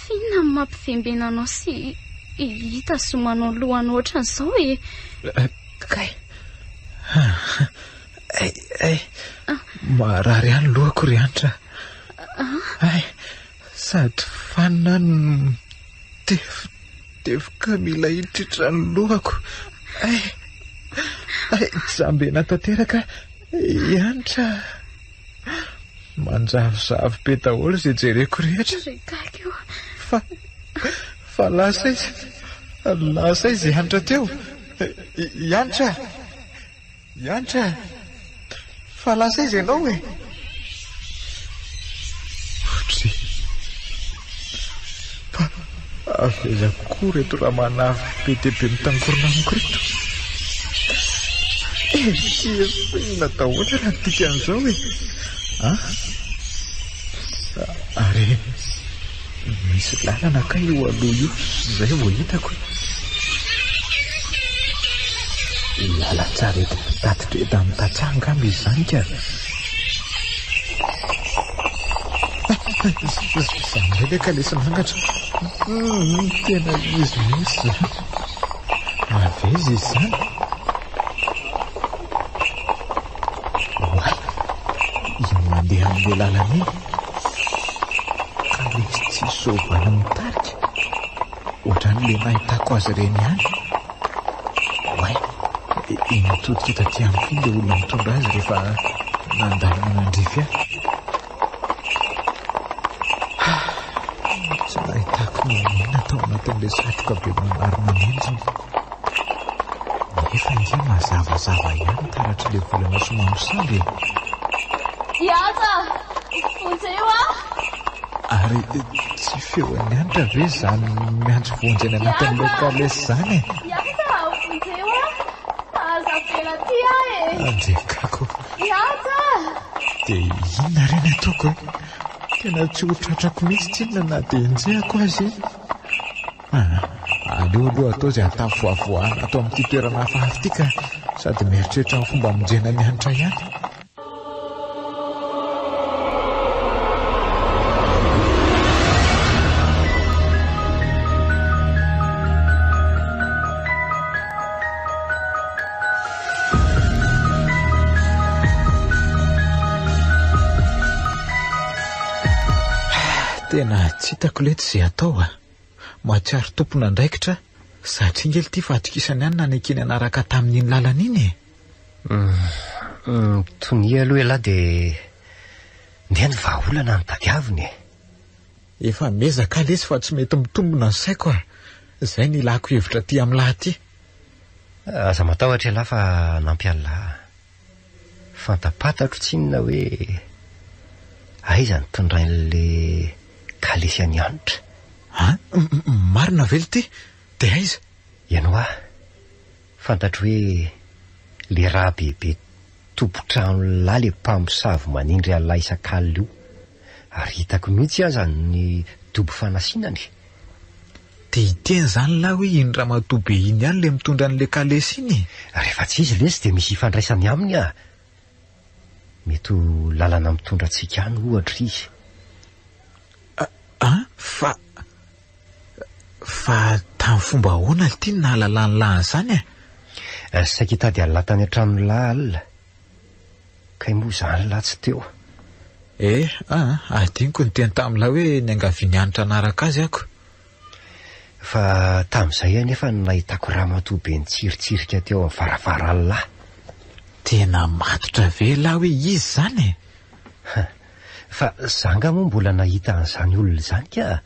Finona mampifembena anao sy hita somanao lohana ohatran'izao e? Kay. Marary ihany lohako ry Antra. Sady fanina no tefoka mila hitritra ny lohako. Jambena tanteraka Antra. Manjavozavo be daholo izay jereko rehetra. Fa lasa izy Antra teo. Antra, fa lasa izy ianao e. Fa aveza koa reto raha manafy be dia be mitangorona amiko reto. Inona daholo raha tika an'izao e? Ary misy lalana ka eo aloha io izay vao hitako. Lala tsara eto mpitatitra eto amin'ny tatsanga amby izy izany ka. Izany indray ka lesy mangatra. Tena izy misy. Aveza izy izany. Io mandeha amin'ilay lalana iny. Ka lesy tsy sovana mitarika. Ohatran'ilay nahitako azy ireny ihany. Mitodika taty amin'ny finy ilay olona mitondra azy rehefa nandalina nandrify ahy. Tsy nahitako ny natao anatin'ilay satroka be manarina menjiny. Nefa ngia mazavazava ihany taratra ilay volana somamosavy. Iata! Vonjy eo Ary tsy feo any Antra ve izany miantso vonjy any anatin'ilay kalesy izany e? Andrekako. Dia inona reny ataoko e? Tena tsy ho tratrako mihitsy tsinona na dia enjehako azy. Aleo aloha atao izay atavoavoahana atao amin'ity toerana hafahafa ity ka sady mieritreritra ny fomba monjena ny Antra ihany. Tena tsy hitako leto izay atao mahatsiaro tompona andraikitra satria ngely ity fahatokisany ihany nanekeny anaraka tamin'iny lalana iny e. Tonia aloha elahy dia ndeha ny vahaolana ny tadiaviny. Efa mezaka lesy fa tsy mety mitombona ny saiko izay ny ilako hevitra aty amin'ny lahy. Aza matahotra elahy fa nampiala fantapatatro tsinona hoe aiza nitondrain'ilay kalesy any Antra. Marina vely ity? Dia aiza? Ianao fantatro hoe le raha bebe tompotrano lahy le mpamosavy manindry an'ilay isak'alina io. Ary hitako mihitsy aza ny dobo fanasinany. Dia hiteny izany lahy hoe iny ramatoa be iny ihany le mitondra an'ilay kalesy iny. Rehefa tsy izy lesy dia misy ifandraisany aminy mety ho lalana mitondra antsika any ohatra izy. Fa tamin'ny fomba ahoana ity nahalalany lahy izany saika hitady halatany hatramin'ny lahy alina. Kay moa izany lahy tsy teo. Adiniko ny teny tamin'ilay hoe ny angaviany Antra anaraka azy ako. Fa tamin'izay anefa nahitako ramatoa be nitsiritsirika teo amin'ny varavaran'ny lahy. Tena matotra ve lahy hoe izy izany Fa zanga moa mbola nahita an'izany olona izany ka.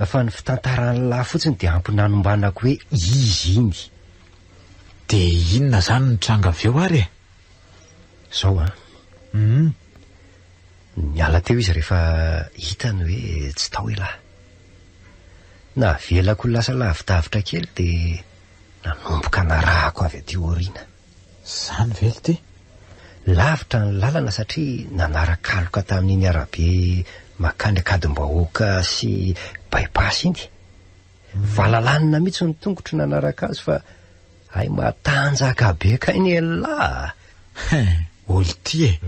Fa ny fitantaran'ny lahy fotsiny dia ampy nanombanako hoe izy iny. Dia inona izany ny tranga avy eo ary? Izao niala teo izy rehefa hitany hoe tsy tao elahy. na velako lasa lavidavitra kely dia nanomboka narahako avy aty oriana. Zany vely ty? Lavitra ny lalana satria nanara-kaloka tamin'iny arabe makany akadimbahoaka sy baipasy iny. Valalanina mihitsy ny tongotry nanaraka azy fa ay matanjaka be kainy ela. Olo ty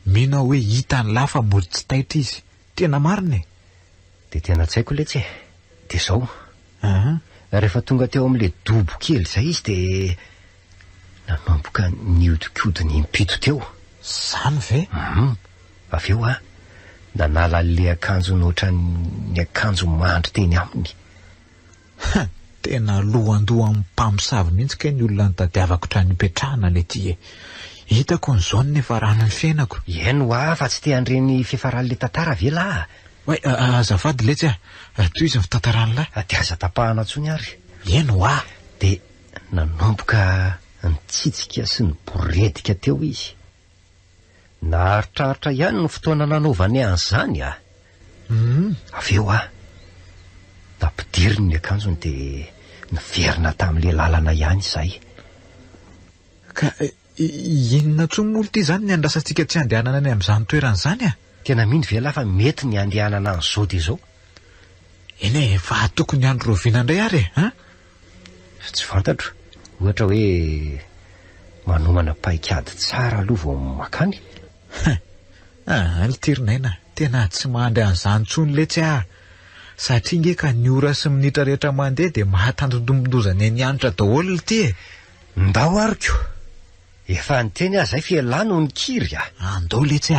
mino hoe hita ny lafa mboly tsy taitra izy. Tena marina e? Dia tena tsy haiko letsy dia zao. Rehefa tonga teo amin'le dobo kely izay izy dia nanomboka niodikodiny impito teo. Zany ve? Avy eo nanala le akanjo noatra ny akanjo mandry teny aminy. Tena lohandoha amin'ny mpamosavy mihitsy ka ny olona nitadiavako trano ipetrahana le ty e. Hitako ny zao nefa rano ny fiainako. Eno fa tsy te handreny fiafaran'le tantara ve la? Azafady letsy toy izy ny fitantaran'la. Dia aza tapahana tsony ary. Eno dia nanomboka nitsitsika sy ny boredika teo izy. Naharitraritra ihany ny fotoana nanaovany an'izany Avy eo nampidiriny ny akanjony dia niverina tamin'le lalana ihany izay. Ka inona tsony moly ty zany ny andrasantsika tsy handehanana any amin'izany toerana izany Tena mino ve la fa mety ny andehanana an'izao dia izao. Eny fa tokony andro roviana indray ary Tsy fantatro. Ohatra hoe manomana paikady tsara aloha vao makany. Litirinayna tena tsy mahandry an'izany tsony letsy satria nge ka ny ora sy minitra rehetra mandeha dia mahatandodombodozany ny anitra daholo ty Ndao ariko. Efa niteny zay fa elano ny kiry andao letsy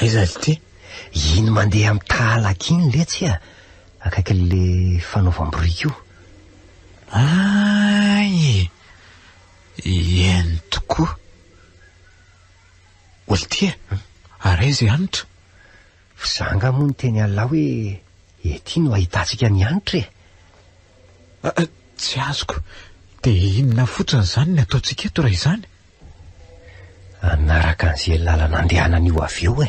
Izaly ty iny mandeha amin'ny tahalaka iny letsy akaikin'le fanaovam-biriky io. Eny tokoa. Olo ty ary izy anitra. Fizanga moa ny teny Allah hoe ety no ahitantsika ny anitra Tsy azoko. Dia inona fotsiny izany ny ataontsika eto raha izany? Anaraka an'izay lalana andehanana io avy eo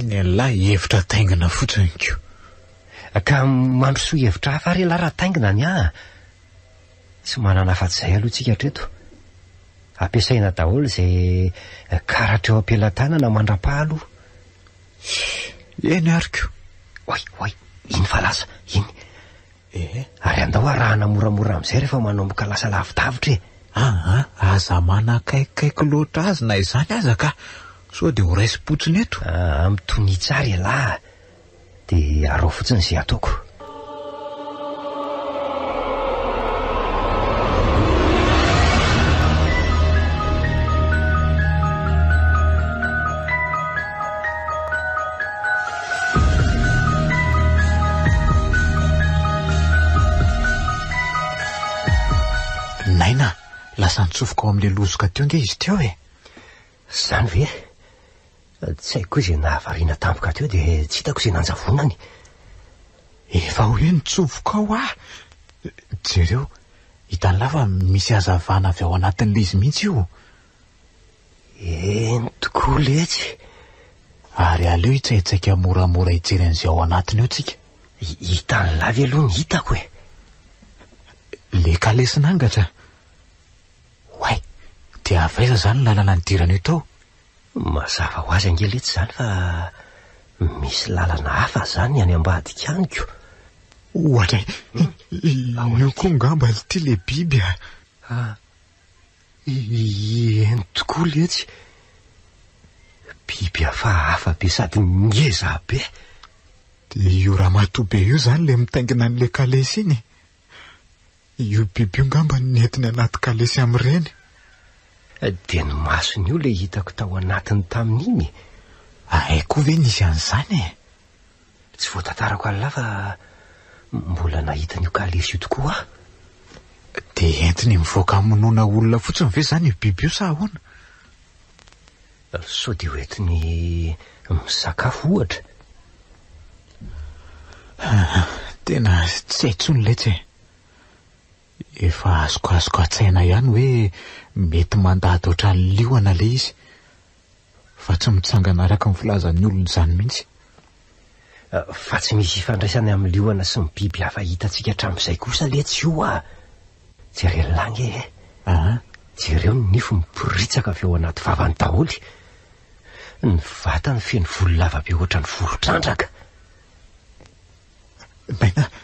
Ny Allah hevitra taingina fotsiny ko. Ka mandrosoa hevitra hafa ary raha taingina ny tsy manana afa-tsy izay aloha tsika hatreto. Ampiasaina daholo izay karatra eo am-pelantanana mandra-pahalo. Eny ariko. Oy, iny fa lasa, iny. Ary andao arahana moramora amin'izay rehefa manomboka lasa lavidavitra aza manakaikikaiko loatra azy na izany aza ka so dia ho raisi-potsiny eto. Mitony tsara lahy dia arao fotsiny izay ataoko. Naina, lasa nitsofoka ao amin'ilay lozoka teo nge izy teo Zany ve? Tsy haiko izay nahavariana tampoka teo dia tsy hitako izay nanjavonany. Efa hoe nitsofoka ao jereo, hitany lafa misy hazavana avy ao anatin'ilay izy mihitsy io. Eny tokoa letsy. Ary aleo hitsaitsaika moramora hijery an'izay ao anatiny eo tsika. Hitany lavy aloha ny hitako Le kalesinangatra. Way, dia avaiza zany lalana nidirana eo tao? Mazava ho azy angeletsy zany fa misy lalana hafa zany any ambadika anyko. Ohatra io koa ngamba ty le biby Eny tokoa letsy. Biby hafa be sady ngeza be. Dia io ramatoabe io zany le mitaingina an'le kalesy iny. Io biby io ngamba nentiny anaty kalesy amin'ireny. Dia ny masony io le hitako tao anatiny tamin'iny. Aiko ve nisy an'izany Tsy voatantarako an'la fa mbola nahita n'io kalesy io tokoa dia entiny mivoaka amonoana olona fotsiny ve zany io biby io sa ahoana? So dia hoentiny misakafo ohatra. Tena tsy haintsony letsy e. Efa azoko atsaina ihany hoe mety mandady ohatran'ny liona le izy, fa tsy mitsangana araka ny filazan'ny olona izany mihitsy. Fa tsy misy ifandraisany amin'ny liona sy ny biby hafa hitantsika hatramin'izay kosa letsy io a. Jereo langy e. Jereo ny nifo miporitsaka avy eo anaty vavany daholy. Ny vatany feno volo lava be ohatran'ny voro-trandraka.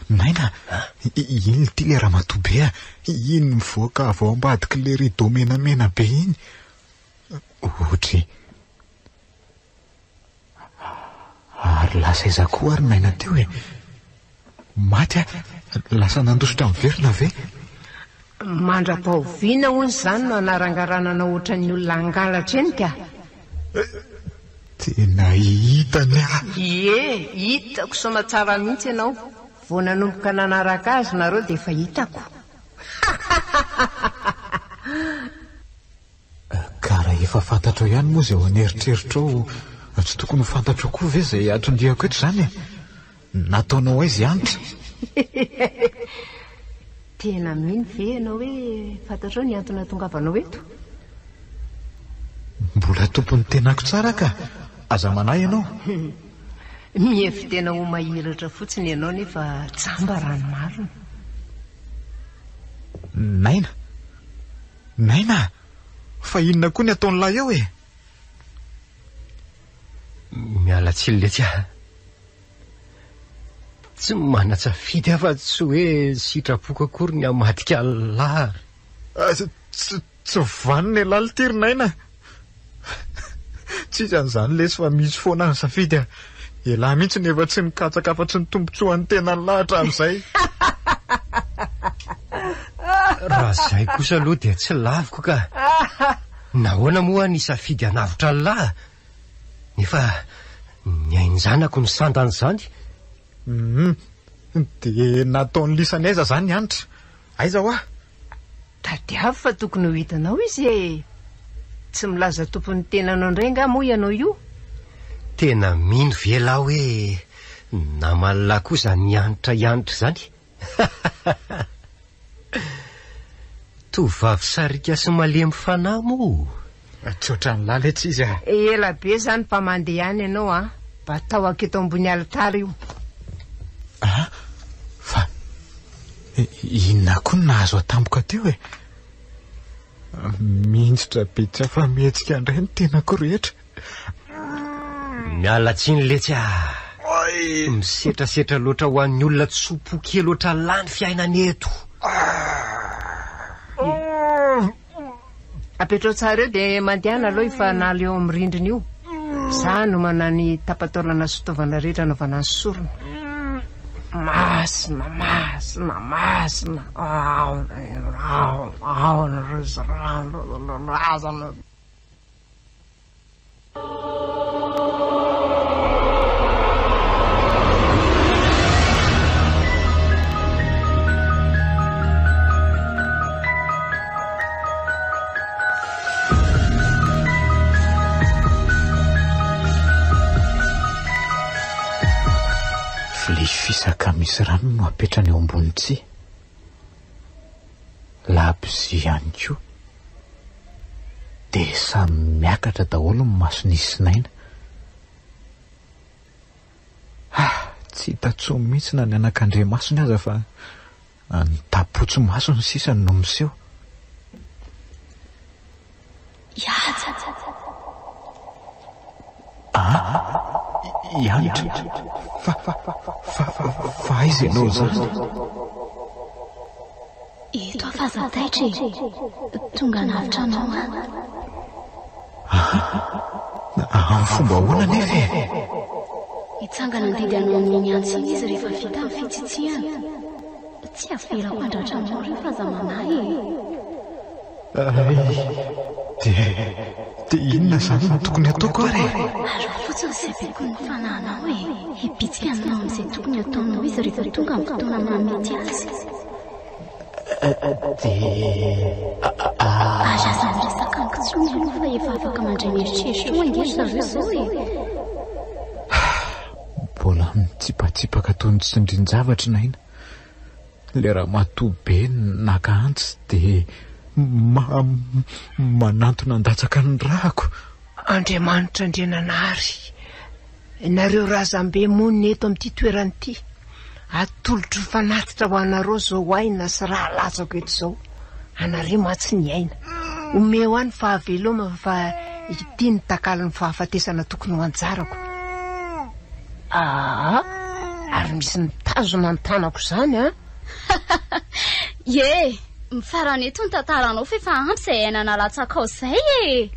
Naina, iny ty le ramatoabe a, iny mivoaka avy ao ambadiky le rideau menamena be iny. Ohatry. Ary lasa iza koa ary Naina teo e. Maty a, lasa nandositra miverina ve? Mandra-paoviana hono izany no anarangaranana ohatran'ny olona angalatra eny ka. Tena hitany a. Hitako somatsara mihitsy ianao. Vao nanomboka nanaraka azy nareo dia efa hitako. Kara efa fantatro ihany moa izay ho aneritreritrao, tsy tokony ho fantatro koa ve izay atondriako eto izany e? Nataonao aizy antitra. Tena mino ve ianao hoe fantatrao ny antony nahatongavanao eto? Mbola tompony tenako tsara ka, aza manahy ianao. Mihefy tena ho mahiratra fotsiny ianao nefa tsamba rano marina. Naina, fa inona koa ny ataon'lahy eo e? Miala tsiny letsy a. Tsy manatsafidy afa tsy hoe sitrapoka akory ny hamadika lahy. Tsy vaniny lalitiry Naina. Tsy izany lesy fa misy foana ny safidy a. Elahy mihitsy nefa tsy nikatsaka afa-tsy ny tombontsoan'ny tena lahatra amin'izay. Raha izay kosa aloha dia tsy laviko ka. Nahoana moa ny safidy hanavotra ny lahy? Nefa ny ain'zanako ny sandany izany. Dia nataon'ny lisany aiza izany anitra? Aiza hoa? Tadiavo fa tokony ho hitanao izy e. Tsy milaza tompony tenanao indray nga moa ianao io? Tena mino vela hoe namalala kosa ny anitra izany. Tovavy sarika sy malemy fanahy moa. Tsy ohatran'ny lahy letsy izy a. Ela be zany mpamandeha ihany ianao a. Batao aketo ambony alitara io. Fa inona koa ny nahazo atampoka teo e? Minjitra be tsy afa mihetsika indray ny tenako rehetra. Miala tsiny letsy a. Misetrasetra loatra ho an'ny olona tsopo kely loatra lany fiainana eto. Apetrao tsara eo dia mandehana aloha efa nala eo amin'ny rindrina io. Za no manany tapataolana sy fitaovana rehetra anaovana ny sorona. Masina. Fisaka misy rano no apetrany eo ambony tsihy. Labozia ihany koa. Dia samy miakatra daholo ny mason'izy sy Naina. Tsy hita tsony mihitsy na ny anak'Andriamasony aza fa ny tapotso masony sisa no miseho. Ianitra. Fa aiza ianao zany? Eto afazataitra e. Tonga navitra anao Amin'ny fomba ahoana nefa e? Hitsangana andidy anao amin'ny antsy iny izy rehefa vita ny fitsitsihana. Tsy avelako andratra anao rehefa aza manahy Dia inona izany no tokony ataoko ary? Aro fotsiny izay beko ny fanahinao e. Hipitsika aminao amin'izay tokony ataonao izy rehefa tonga amin'ny fotoana mahamety azy. azazany resaka ankotsony aloha fa efa afaka mandray mieritreritra ho angery zareo zao e. Mbola mitsipatsipaka toy ny tsindrin-javatra naina. Le raha matoa be naka antsy dia manantona andatsaka ny rahako. Andriamanitra andrenanary, nareo razambe monina eto amin'ity toeranyity, atolotro fanatitra ho anareo zao aina sy raha latsako eto zao. Anareo matsy ny aina omeo any fahaveloma fa ity ny takalin'ny fahafatesana tokony ho anjarako. Ary misy mitazona ny tanako zany a. Ye, mifarany eto ny tantaranao fa efa ampy izay aina nalatsakao izay e.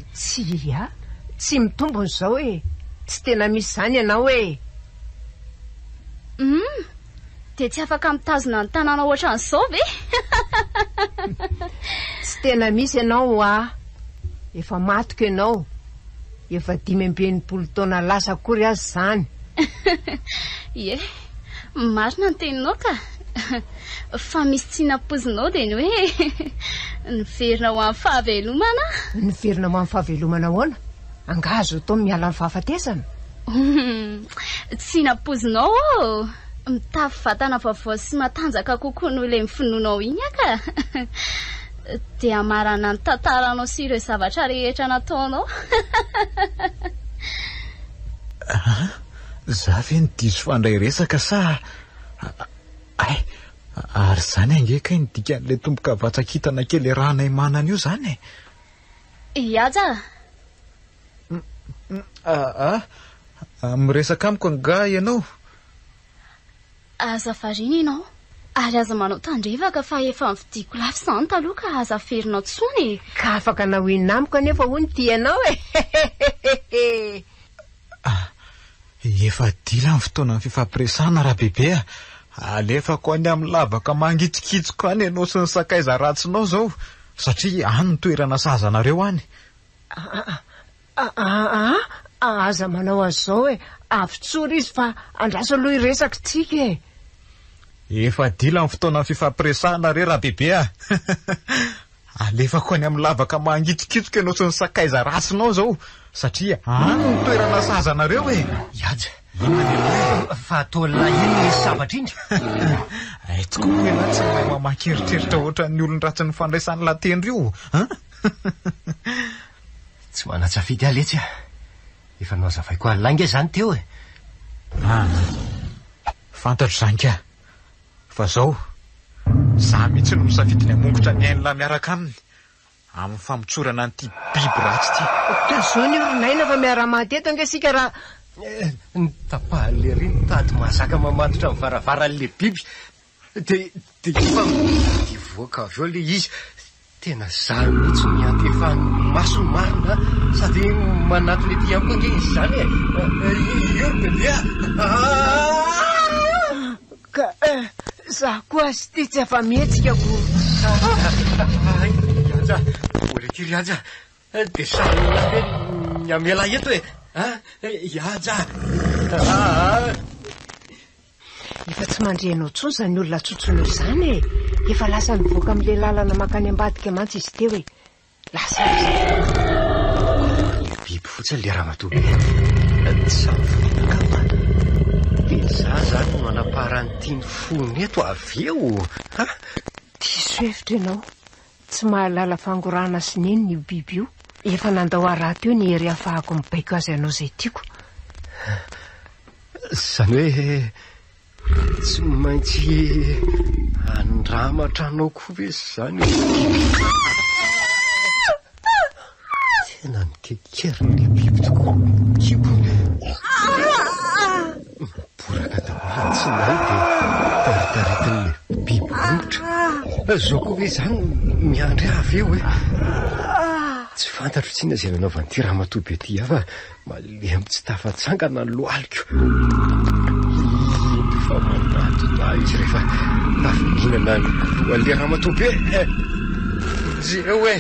Tsy mitombony zao e. Tsy tena misy zany ianao e. Dia tsy afaka mitazona ny tanàna ohatran'izao ve? Tsy tena misy ianao efa matoko ianao. Efa 5 taona lasa akory azy zany. Ye, marina ny teninao ka. Fa misy tsy napozinao dia ny hoe niverina ho amin'ny fahavelomana. Niverina ho amin'ny fahavelomana ahoana? Angazo atao miala amin'ny fahafatesana. Tsy napozinao mitafy vatana vaovao sy matanjaka kokoa noho ilay mifinoanao iny aka. Dia amarana ny tantaranao sy ireo zavatra rehetra nataonao. Za ve ny diso fandray resaka sa ary zany ange kay ny dikan'ilay tomboka vatsakitana kely rahanay manana io zany e. Iaja. Miresaka amiko anga ianao. Aza varina ianao ary aza manao tandrevaka fa efa mividiko lafy zany taloha ka aza ferinao tsony. Ka afaka nahoinina amiko anefa hono tianao e. Efa dila ny fotoana ny fifampiresana raha bebe. Alefako any amin'ny lavaka mangitsikitsiko any ianao sy ny sakaiza ratsinao zao satria any ny toerana sazanareo any. Aza manao azao e. Avitsory izy fa andraso aloha iresaka tsika e. Efa dila ny fotoana ny fifampiresana re raha bebe. Alefako any amin'ny lavaka mangitsikitsiko ianao sy ny sakaiza ratsinao zao satria any ny toerana sazanareo e. Iaja, fa ataolona ino misy zavatra iny? Aitsiko hoe na tsy mahay mamaky-eritreritra ohatran'ny olon-dratsy ny fandraisany latendry io. Tsy manatsafidy aletsy efa naozavaiko alanga zany teo e. Fantatro zany ka. Fa zao za mihitsy no misafidy ny hamongotra ny aina miaraka aminy amin'ny famotsorana an'ity biby ratsy ty. Zao ny oronaina fa miara-maty ange sika raha ny tapahale ry mitady mahazaka mamatotra amin'ny varavaran'le biby dia efa mivoaka avy eo le izy. Tena zany mihitsy miantefa ny masony marina sady manato le ty amiko ange izy zany e. Io bebe ka za koa sy ty tsy afa mihetsika ko. Iaja, orekiry Iaja, dia sarina be ny amela eto e. Iaja. Efa tsy mandrenao tsony zany olona tsotsonao zany e. Efa lasa nivoaka amin'le lalana makany ambadika mantsy izy teo e. Lasa biby fotsiny le ramatoa tsy samyfinakapa. Dia za zany no anaparan'ity ny fony eto avy eo. Diso hevitra ianao. Tsy mahalala fangorana sy neny io biby io. Efa nandao araty eo ny hery ahafahako mibaiko azy ianao izay tiako. Zany hoe tsy maintsy andramatra anao koa ve zany? Tena nikekeriny le biby tokoa. Kibo boraka daholo tsy mahay dia taritaretin'le biby ongotra. Zao koa ve zany miandry avy eo e. Tsy fantatro tsina izay nanaovan'ity ramatoa be ty fa malemy tsy tafatsangana ny loaliko. Fa manatona izy rehefa tafihinana ny lohan'le ramatoa be. Zeo e.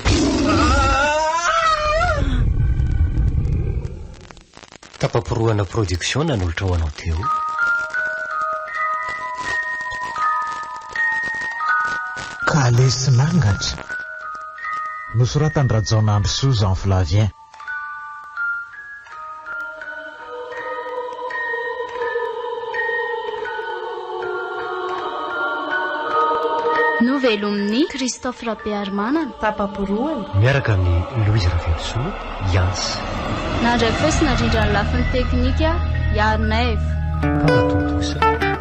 Tapamporoana production nanolotra ho anao teo. Ka kalesy nangatra nosoratany Rajaonandry Soza en Flavien. Novelomin'ny Christophe Rabearmanana Tapaporoany miaraka amin'ny Louise Ravelsoa Yans nandray fotsiny rindran'ny lafiny teknika Yarnev Palatontosa